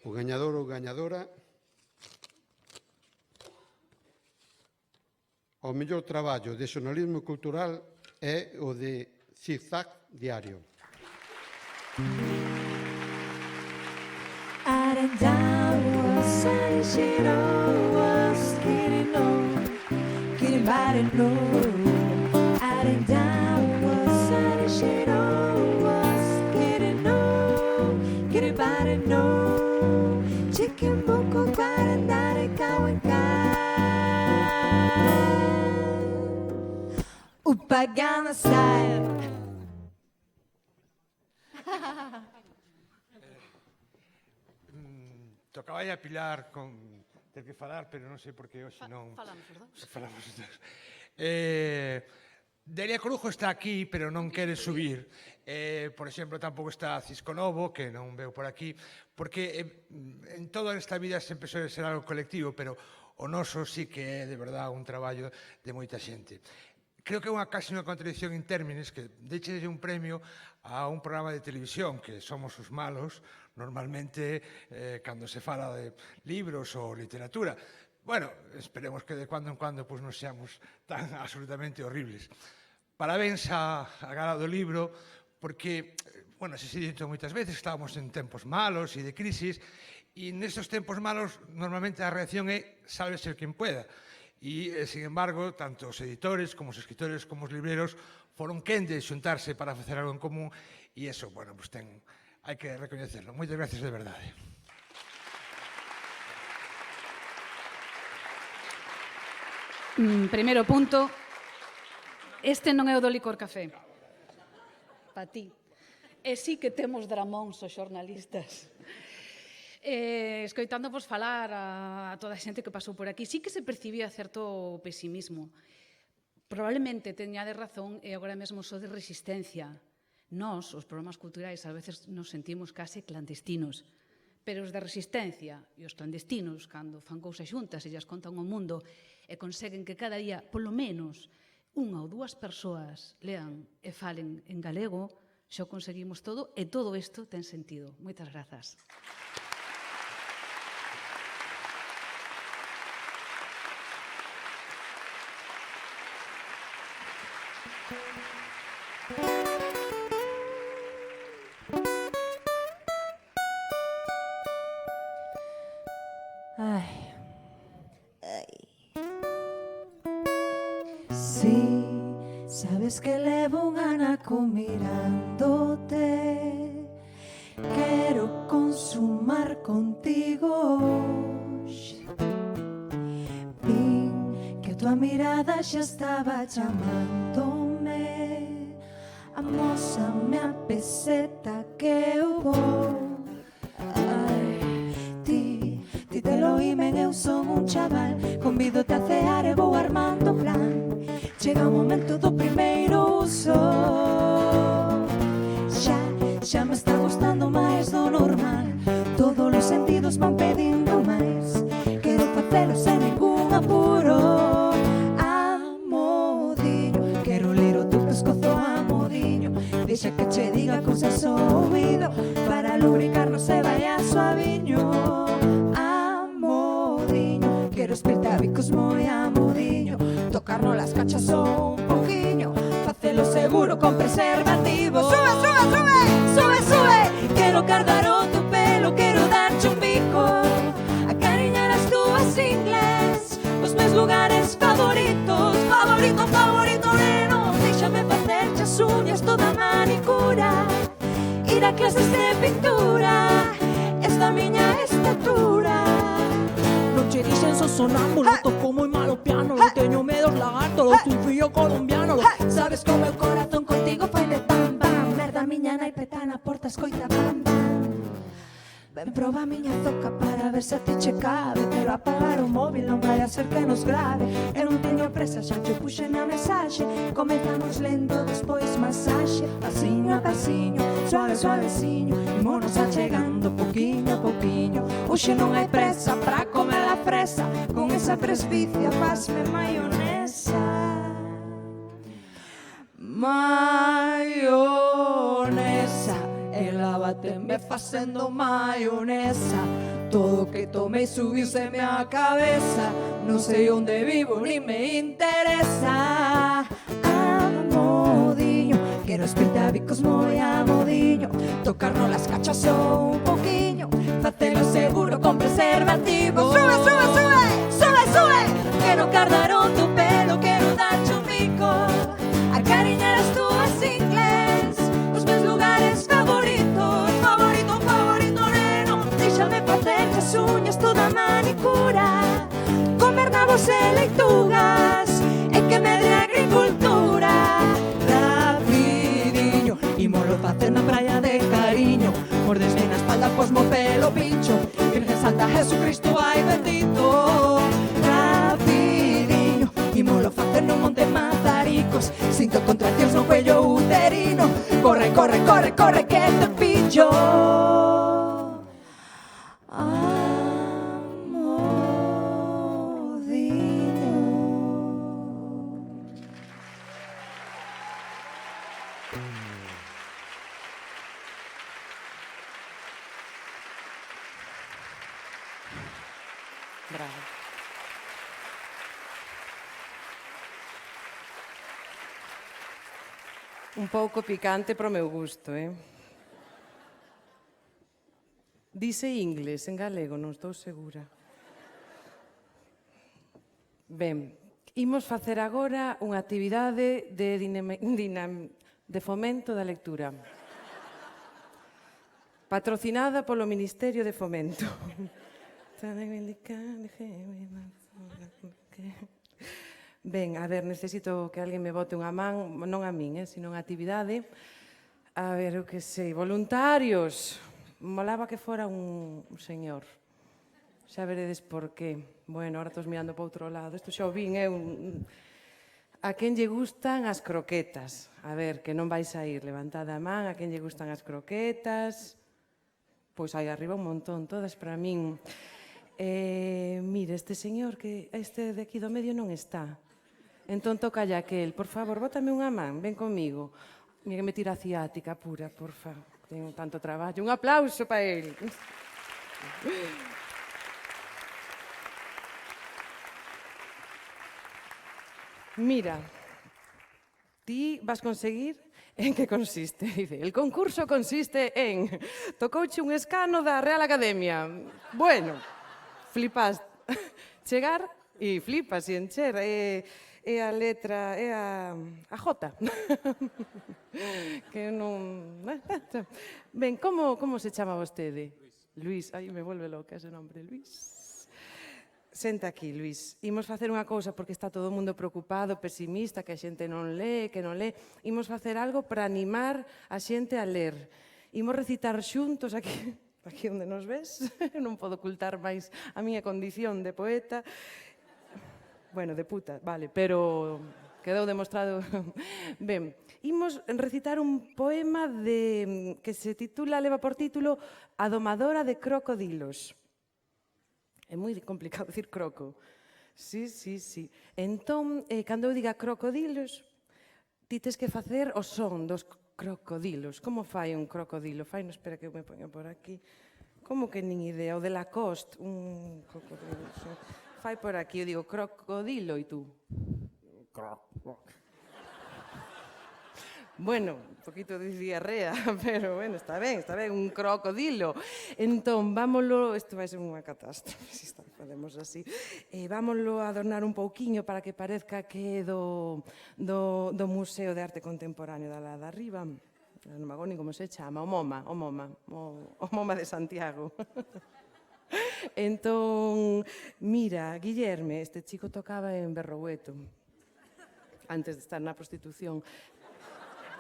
O gañador ou gañadora o mellor traballo de xornalismo cultural é o de Cizac Diario. Upagana style. Tocaba a Pilar con ter que falar, pero non sei por que hoxe non... Falamos os dous. Falamos os dous. Delia Corujo está aquí, pero non quere subir. Por exemplo, tampouco está Cisco Novo, que non veo por aquí, porque en toda esta vida sempre suele ser algo colectivo, pero o noso sí que é de verdade un traballo de moita xente. Creo que é casi unha contradicción in términos que deche un premio a un programa de televisión que somos os malos normalmente cando se fala de libros ou literatura. Bueno, esperemos que de cando en cando non seamos tan absolutamente horribles. Parabéns a Gala do Libro porque, se dito moitas veces, estábamos en tempos malos e de crisis e nestes tempos malos normalmente a reacción é sálvese quen pueda. E, sin embargo, tanto os editores, como os escritores, como os libreros foron quen de xuntarse para facer algo en común e iso, hai que recoñecerlo. Moitas gracias de verdade. Primeiro punto, este non é o do licor café. Pa ti. E sí que temos dramóns os xornalistas. Escoitándovos falar a toda a xente que pasou por aquí, sí que se percibía certo pesimismo. Probablemente teñade razón e agora mesmo só de resistencia. Nós, os programas culturais, a veces nos sentimos case clandestinos, pero os de resistencia e os clandestinos, cando fan cousas xuntas e llas contan ao mundo e conseguen que cada día, polo menos, unha ou dúas persoas lean e falen en galego, xa conseguimos todo e todo isto ten sentido. Moitas grazas. Sí, sabes que levo un anaco mirándote. Quero consumar contigo. Vin que a tua mirada xa estaba chamándome. Amósame a peseta que eu vou. Ti te lo imen, eu son un chaval. Convídote a cear e vou armando plan. Chega o momento do primeiro uso. Xa me está gustando máis do normal. Todos os sentidos van pedindo máis. Quero facelo sen ningún apuro. Amodiño, quero ler o teu pescozo amodiño. Deixa que che diga cousas ao ouvido para lubricarnos e vaya suaviño. Amodiño, quero espirtabicos moi amodiño. Tocarnos las cachas un poquinho. Facelo seguro con preservativo. Sube, sube, sube, sube, sube. Quero cargar o tu pelo, quero darche un bico. lugares favoritos, favorito, favorito, neno. Déxame facer as uñas toda manicura, ir a clases de pintura, esta miña estatura. Non che dixen so sonámbulo, toco moi mal o piano, non teño medo aos lagartos, un fillo colombiano. Sabes como o corazón contigo fai de bam bam, merda miña nai peta na porta escoita bam bam. Ven proba a miña zoca para ver se a ti che cabe, pero apagar o móvil non vai a ser que nos grave. Eu non teño presa, xa che puxe na mensaxe, comezamos lento, despois masaxe, pasiño a pasiño, suave suaveciño, imonos achegando poquinho a poquinho. Hoxe non hai presa pra comer a fresa, con esa presbicia fasme maionesa. Maionesa, ela bateme facendo maionesa. Todo que tomei subiuseme a cabeza, non sei onde vivo ni me interesa. Amodiño, quero espirte a bicos moi amodiño, tocarnos las cachas só un poquinho, facelo seguro con preservativo. Sube, sube, sube, sube, sube, quero cardaron tu pelo, quero darche un bico, acariñar as túas ingles, os meus lugares favoritos, favorito, favorito, neno. Déxame facer as uñas toda manicura, comer nabos e leitugas, e que me dé agricultura. Rapidinho, imolo facer na praia de cariño, mordesme na espalda, posmo pelo pincho, Virgen Santa, Jesucristo, ai bendito. Rapidinho, imolo facer no monte Mazaricos, sinto contraccións no cuello uterino, corre, corre, corre, corre, que te pillo. Bravo. Un pouco picante pro meu gusto, Dice inglés, en galego, non estou segura. Ben, imos facer agora unha actividade de fomento da lectura. Patrocinada polo Ministerio de Fomento. Ben, a ver, necesito que alguén me bote unha man, non a min, sino unha actividade. A ver, eu que sei, voluntarios. Molaba que fora un señor. Xa veredes por qué. Bueno, ahora estou mirando para outro lado. Isto xa o vin, A quen lle gustan as croquetas? A ver, que non vais a ir. Levantad a man, a quen lle gustan as croquetas? Pois aí arriba un montón, todas para min. Mire, este señor, que este de aquí do medio non está. Entón toca ya aquel. Por favor, bótame unha man, ven comigo. Mira que me tira a ciática pura, porfa. Tengo tanto traballo. Un aplauso para él. Mira, ti vas conseguir. En que consiste? Dice, el concurso consiste en... Tocouche un escano da Real Academia. Bueno, flipas. Chegar e flipas e encher. É a letra, é a J. Que non... Ben, como se chama vostede? Luís. Ai, me volve loca ese nombre, Luís. Senta aquí, Luís. Imos facer unha cousa porque está todo o mundo preocupado, pesimista, que a xente non lee, que non lee. Imos facer algo para animar a xente a ler. Imos recitar xuntos aquí onde nos ves. Non podo ocultar máis a miña condición de poeta. Bueno, de puta, vale, pero quedou demostrado. Ben, imos recitar un poema que se titula, leva por título A domadora de crocodilos. É moi complicado dicir croco. Sí. Entón, cando eu diga crocodilos, ti tes que facer o son dos crocodilos. Como fai un crocodilo? Fai, non, espera que eu me poño por aquí. Como que nin idea? O de Lacoste, un crocodilo. Fai por aquí, eu digo crocodilo e tú. Bueno, un poquito de diarrea, pero bueno, está ben, un crocodilo. Entón, vámoslo, isto vai ser unha catástrofe, se facemos así. Vámoslo a adornar un pouquiño para que parezca que é do Museo de Arte Contemporáneo da lá de arriba. Non me acordo nin como se chama, o MoMA de Santiago. Entón, mira, Guillerme, este chico tocaba en Berrogueto, antes de estar na prostitución.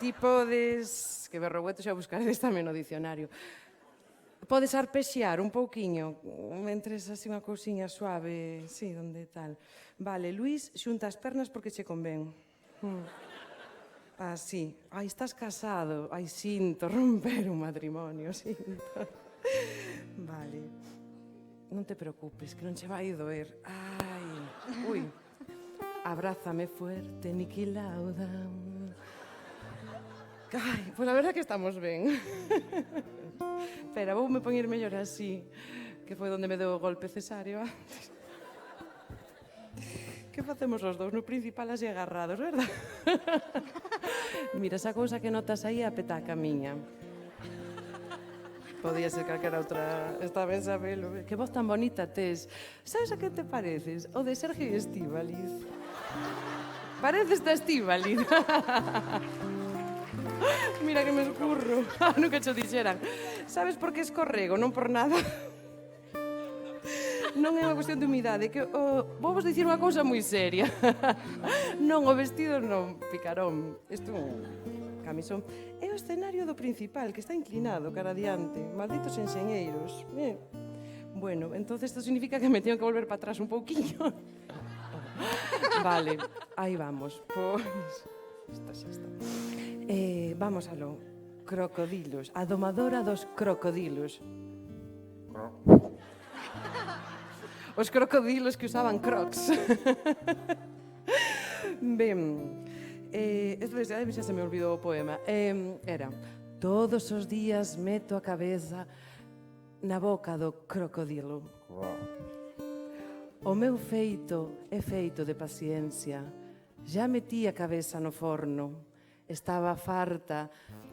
Ti podes, que Berrogueto xa buscaredes tamén no dicionario, podes arpexear un pouquiño, mentres así unha cousiña suave, sí, donde tal. Vale, Luís, xunta as pernas porque che convén. Ah, sí. Ai, estás casado. Ai, sinto romper un matrimonio, sinto. Vale. Non te preocupes, que non che vai doer. Ai, ui. Abrázame fuerte, Niki Lauda. Ai, pois a verdade que estamos ben. Espera, voume poñer mellor así, que foi onde me deu o golpe cesáreo antes. Que facemos os dous no principal así agarrados, verdad? Mira, esa cousa que notas aí é a petaca miña. Podía ser calquera outra, está ben sabelo. Que voz tan bonita tes. Sabes a que te pareces? O de Sergio Estíbaliz. Pareces a Estíbaliz. Mira que me escurro. Nunca cho dixeran. Sabes por que escorrego? Non por nada. Non é unha cuestión de humidade, que vou vos dicir unha cousa moi seria. Non, o vestido non, picarón. Isto é un camisón. É o escenario do principal, que está inclinado cara adiante. Malditos enxeñeiros. Bueno, entonces isto significa que me teño que volver para atrás un pouquiño. Vale, aí vamos. Pois, xa está. Vamos aló. Crocodilos. A domadora dos crocodilos. Os crocodilos que usaban crocs. Ben, xa se me olvidou o poema. Era, todos os días meto a cabeza na boca do crocodilo. O meu feito é feito de paciencia. Já metí a cabeza no forno. Estaba farta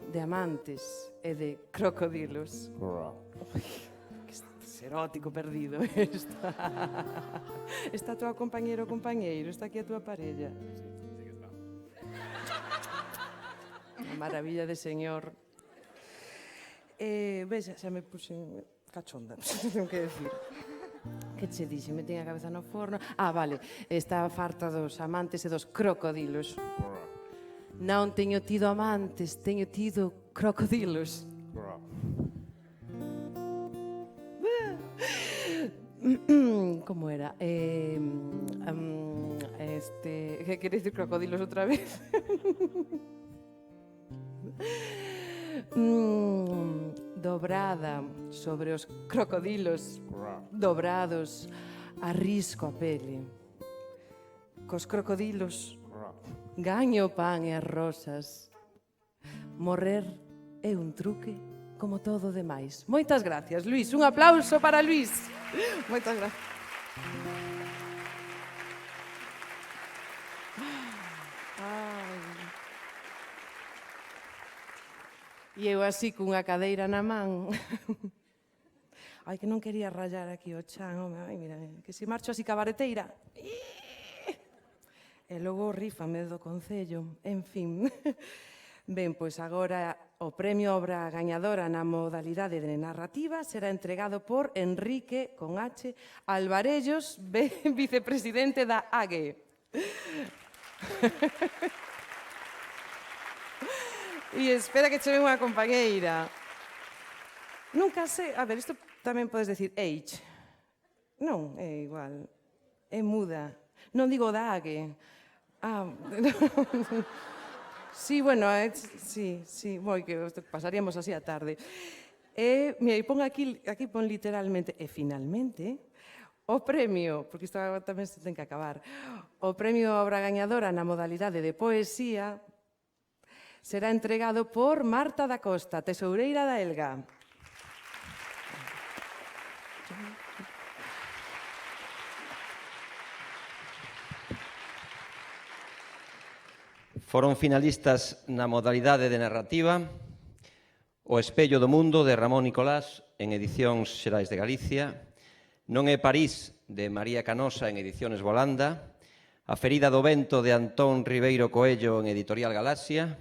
de amantes e de crocodilos. Erótico perdido esta. Está a tua compañero ou compañeiro? Está aquí a tua parella? Unha maravilla de señor. Vexa, xa me puxen cachonda, tengo que decir. Que che dixe? Me tiña a cabeza no forno. Ah, vale, está farta dos amantes e dos crocodilos. Non teño tido amantes, teño tido crocodilos. Como era? Que quere dicir crocodilos outra vez? Dobrada sobre os crocodilos dobrados a risco a pele. Cos crocodilos gaño o pan e as rosas. Morrer é un truque como todo o demais. Moitas gracias, Luís. Un aplauso para Luís. Moitas gracias. E eu así cunha cadeira na man. Ai, que non quería rayar aquí o chan, home, ai, mira, que se marcho así cabareteira. E logo rífame do Concello, en fin. Ben, pois agora o premio obra gañadora na modalidade de narrativa será entregado por Enrique, con H, Alvarellos, vicepresidente da AGE. E espera que che ven unha compañeira. Nunca sei... A ver, isto tamén podes decir H. Non, é igual. É muda. Non digo da AGE. Ah, sí, bueno, sí, moi que pasaríamos así a tarde. Mira, e pon aquí pon literalmente, e finalmente, o premio, porque isto tamén se ten que acabar, o premio obra gañadora na modalidade de poesía será entregado por Marta da Costa, tesoureira da Elga. Foron finalistas na modalidade de narrativa O espello do mundo, de Ramón Nicolás, en Edicións Xerais de Galicia, Non é París, de María Canosa, en Ediciones Volanda, A ferida do vento, de Antón Ribeiro Coello, en Editorial Galaxia,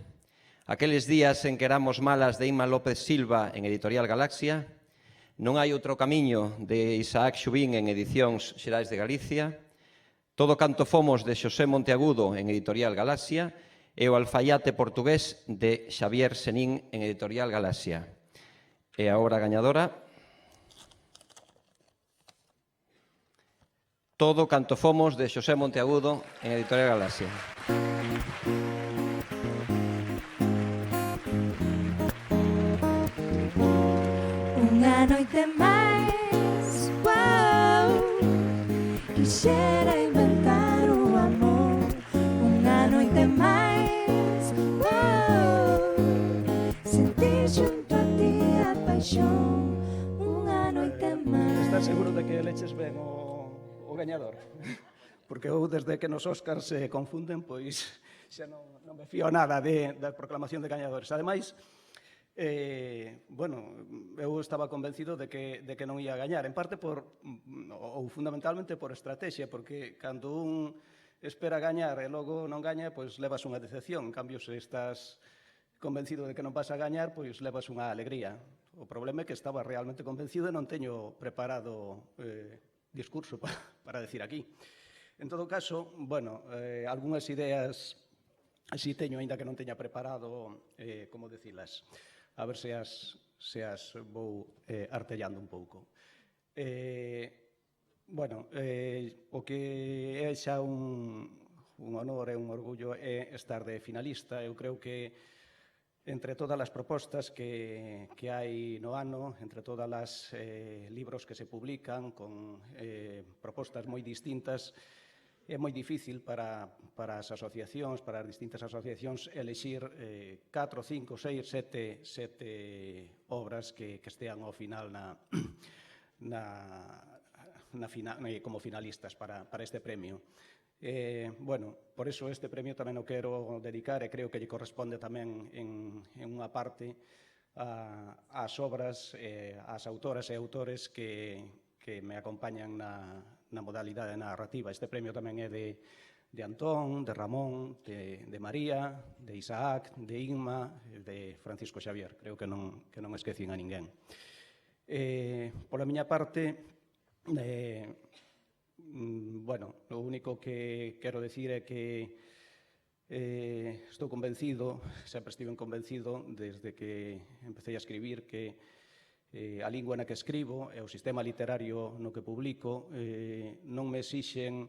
Aqueles días en que éramos malas, de Inma López Silva, en Editorial Galaxia, Non hai outro camiño, de Isaac Xubín, en Edicións Xerais de Galicia, Todo canto fomos, de Xosé Monteagudo, en Editorial Galaxia, e o alfaiate portugués, de Xavier Senín, en Editorial Galaxia. E a obra gañadora, Todo canto fomos, de Xosé Monteagudo, en Editorial Galaxia. Unha noite máis, wow, quixera inventar o amor. Unha noite máis, wow, sentir xunto a ti a paixón. Unha noite máis. Estás seguro de que leches ben o gañador? Porque eu, desde que nos Óscars se confunden, pois xa non me fío nada da proclamación de gañadores. Ademais, bueno, eu estaba convencido de que non ia gañar, en parte ou fundamentalmente por estrategia, porque cando un espera gañar e logo non gaña, pois levas unha decepción. En cambio, se estás convencido de que non vas a gañar, pois levas unha alegría. O problema é que estaba realmente convencido e non teño preparado discurso para decir aquí. En todo caso, bueno, algunhas ideas así teño, aínda que non teña preparado como dicilas. A ver se as vou artellando un pouco. Bueno, o que é xa un honor e un orgullo é estar de finalista. Eu creo que entre todas as propostas que hai no ano, entre todas as libros que se publican con propostas moi distintas, é moi difícil para as asociacións, para as distintas asociacións, elexir 4, 5, 6, 7 obras que estean ao final como finalistas para este premio. Bueno, por iso este premio tamén o quero dedicar e creo que lle corresponde tamén en unha parte ás obras, ás autoras e autores que me acompañan na modalidade narrativa. Este premio tamén é de Antón, de Ramón, de María, de Isaac, de Inma, de Francisco Xavier. Creo que non esquecín a ninguén. Pola miña parte, bueno, o único que quero decir é que estou convencido, sempre estive convencido desde que empecé a escribir, que a lingua na que escribo e o sistema literario no que publico non me exixen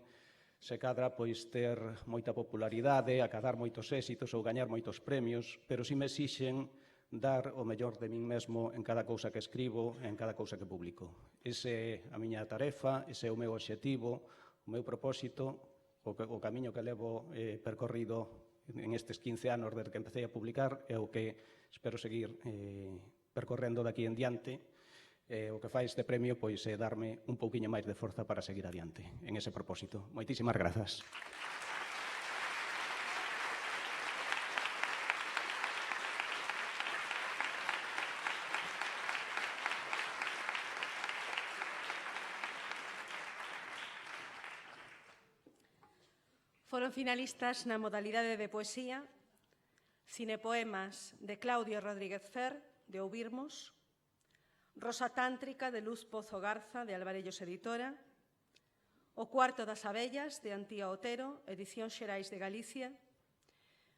se cadra pois ter moita popularidade, acadar moitos éxitos ou gañar moitos premios, pero si me exixen dar o mellor de min mesmo en cada cousa que escribo e en cada cousa que publico. Ese é a miña tarefa, ese é o meu obxectivo, o meu propósito, o camiño que levo percorrido en estes 15 anos desde que empecé a publicar é o que espero seguir percorrendo daqui en diante. O que fai este premio pois é darme un pouquiño máis de forza para seguir adiante en ese propósito. Moitísimas grazas. Foron finalistas na modalidade de poesía Cinepoemas, de Claudio Rodríguez Fer, de Ouvirmos, Rosa Tántrica, de Luz Pozo Garza, de Alvarellos Editora, O cuarto das abellas, de Antía Otero, Edicións Xerais de Galicia,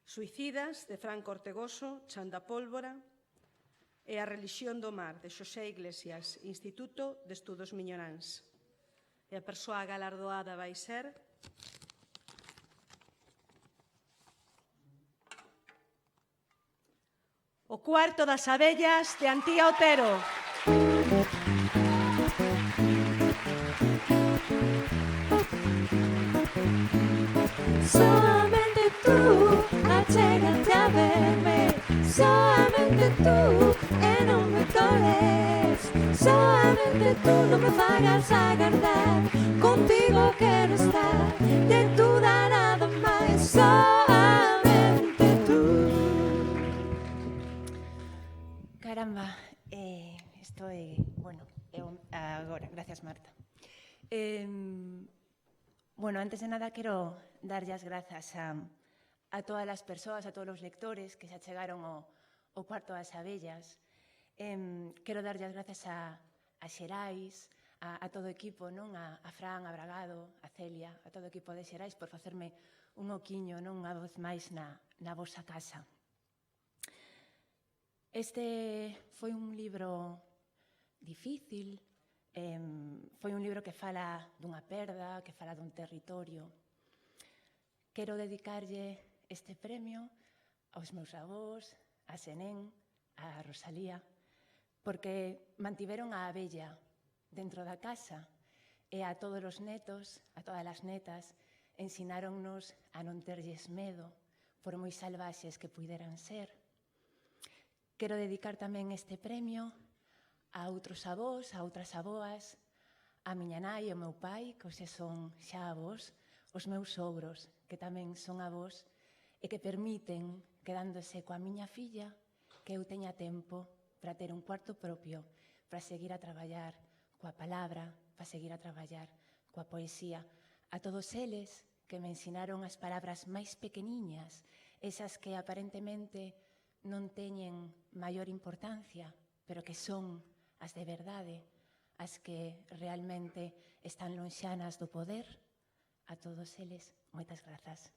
Suicidas, de Franco Ortegoso, Chanda Pólvora, e A relixión do mar, de Xosé Iglesias, Instituto de Estudos Miñoráns. E a persoa galardoada vai ser O cuarto das abellas, de Antía Otero. Solamente tú, achégate a verme. Solamente tú, e non me toles. Solamente tú, non me fagas agardar. Contigo quero estar, de tú nada máis. Solamente Caramba, bueno, agora, gracias Marta. Bueno, antes de nada quero darlle as grazas a todas as persoas, a todos os lectores que se achegaron ao Cuarto das Abellas. Quero darlle as grazas a Xerais, a todo o equipo, non? A Fran, a Bragado, a Celia, a todo o equipo de Xerais por facerme un oquiño, non? Unha voz máis na vosa casa. Este foi un libro difícil, foi un libro que fala dunha perda, que fala dun territorio. Quero dedicarlle este premio aos meus avós, a Senén, a Rosalía, porque mantiveron a abella dentro da casa e a todos os netos, a todas as netas, ensináronnos a non terlles medo, por moi salvaxes que puideran ser. Quero dedicar tamén este premio a outros avós, a outras avoas, a miña nai e o meu pai, que hoxe son xa avós, os meus sogros, que tamén son avós, e que permiten, quedándose coa miña filla, que eu teña tempo para ter un cuarto propio, para seguir a traballar coa palabra, para seguir a traballar coa poesía. A todos eles que me ensinaron as palabras máis pequeniñas, esas que aparentemente non teñen maior importancia, pero que son as de verdade, as que realmente están lonxanas do poder. A todos eles, moitas grazas.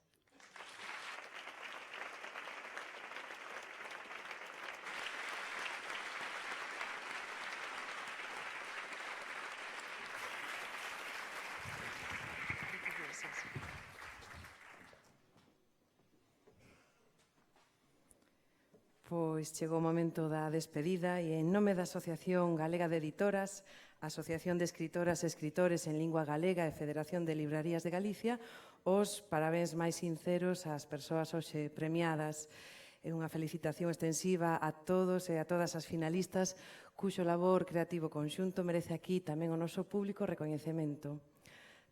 Pois chegou o momento da despedida e en nome da Asociación Galega de Editoras, Asociación de Escritoras e Escritores en Lingua Galega e Federación de Librarías de Galicia, os parabéns máis sinceros ás persoas hoxe premiadas. É unha felicitación extensiva a todos e a todas as finalistas cuxo labor creativo conxunto merece aquí tamén o noso público recoñecemento.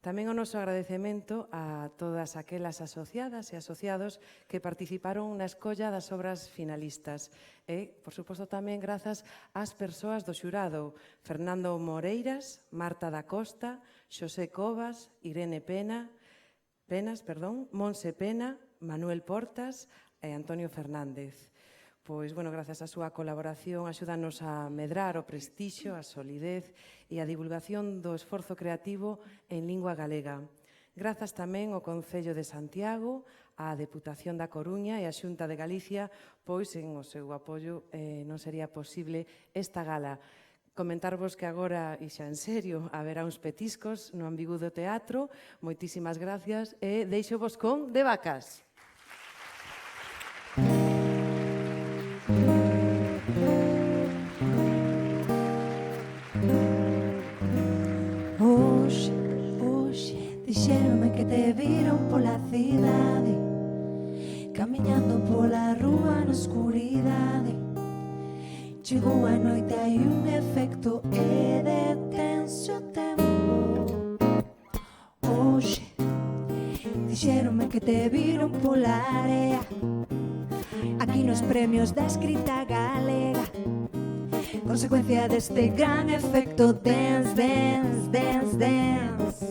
Tamén o noso agradecemento a todas aquelas asociadas e asociados que participaron na escolla das obras finalistas. E, por suposto, tamén grazas ás persoas do xurado, Fernando Moreiras, Marta da Costa, Xosé Covas, Irene Penas, Monse Pena, Manuel Portas e Antonio Fernández. Pois, bueno, grazas á súa colaboración, axúdanos a medrar o prestixio, a solidez e a divulgación do esforzo creativo en lingua galega. Grazas tamén ao Concello de Santiago, á Deputación da Coruña e á Xunta de Galicia, pois en o seu apoio non sería posible esta gala. Comentarvos que agora, e xa en serio, haberá uns petiscos no Ambigu do Teatro. Moitísimas gracias e deixo-vos con De Vacas. Dixéronme que te viron pola cidade, camiñando pola rúa na escuridade. Chegou a noite, hai un efecto e detense o tempo. Hoxe dixéronme que te viron pola area, aquí nos premios da escrita galega, consecuencia deste gran efecto dance, dance, dance, dance.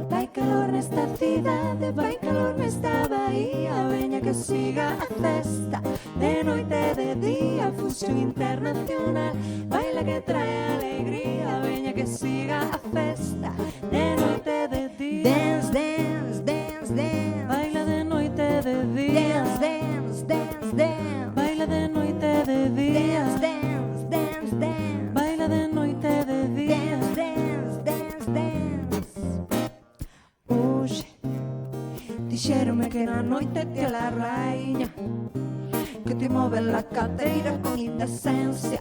Vai calor nesta cidade, vai calor nesta bahía, veña que siga a festa, de noite e de día, fusión internacional, baila que trae alegría, veña que siga a festa, de noite e de día. Dance, dance, dance, dance, baila de noite e de día. Dance, dance, dance, dance, baila de noite e de día. Dance, dance, dance, dance, baila de noite e de día. Dance, dance, dance, dance. Hoxe dixéronme que na noite te la raíña, que te move la cadeira con indecencia.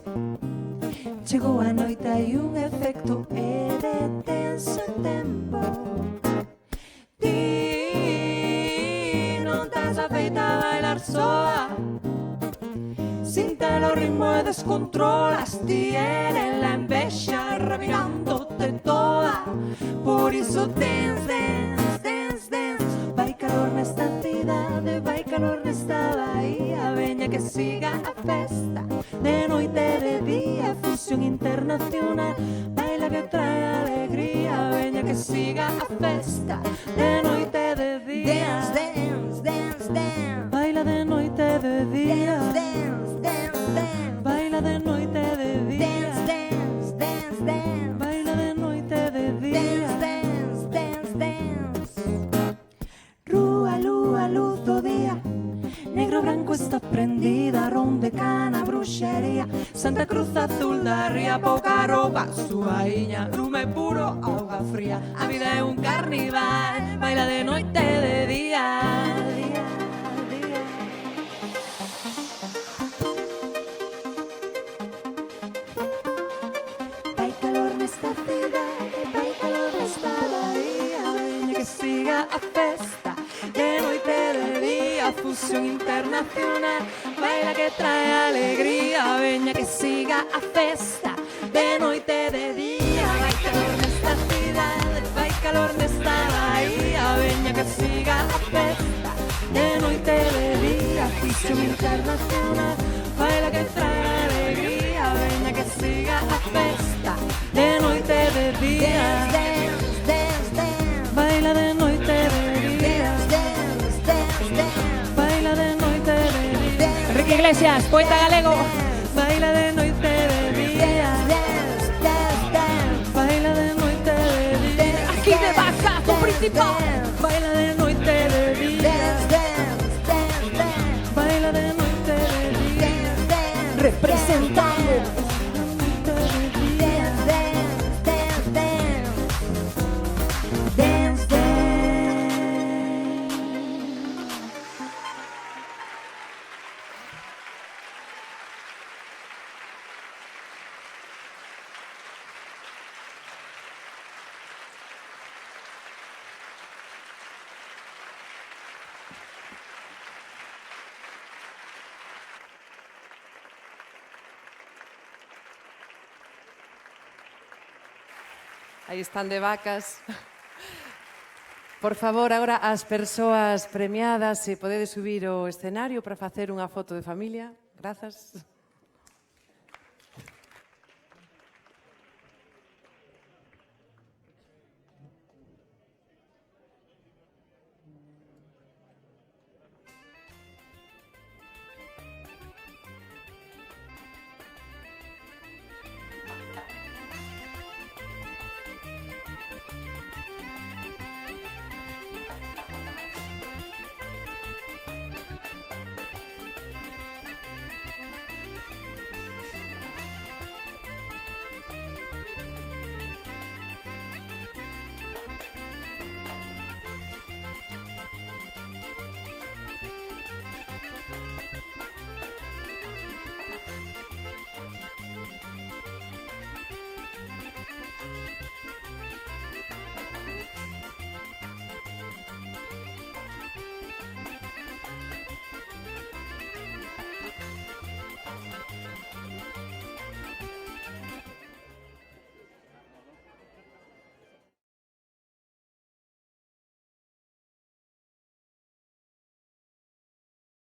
Chegou a noite, hai un efecto e detense o tempo. Ti non estás afeita a bailar soa, sinta o ritmo e descontrolas. Ti eres la envexa revirándote toda, por iso dance, dance, dance, dance. Vai calor nesta cidade, vai calor nesta bahía, veña que siga a festa, siga a festa, de noite e de día. Dance, dance, dance, dance. Baila de noite e de día. Dance, dance, dance. Baila de noite e de día. Dance, dance, dance. Baila de noite e de día. Dance, dance, dance. Rúa, lúa, luz do día. Negro branco está prendida, ron de cana, bruxería. Santa Cruz azul da ría, pouca roupa, súa iña, lume puro, auga fría. A vida é un carnival, baila de noite e de día. Día, día. Vai calor nesta cidade, vai calor nesta bahía. Veña que siga a festa, de noite e de día, fusión internacional, baila que trae alegría, veña que siga a festa, de noite e de día, vai calor nesta cidade, vai calor nesta bahía, veña que siga a festa, de noite e de día, fusión internacional, baila que trae alegría, veña que siga a festa, de noite e de día, dance, dance, dance, baila de noite e de día, dance, dance, dance, baila de noite e de día. Enrique Iglesias, poeta galego. Baila de noite e de día, dance, dance, dance, baila de noite e de día. Aquí de Bacazo principal. Baila de noite e de día, dance, dance, dance, baila de noite e de día, representando. Aí están de vacas. Por favor, agora as persoas premiadas, se podedes subir ao escenario para facer unha foto de familia. Grazas.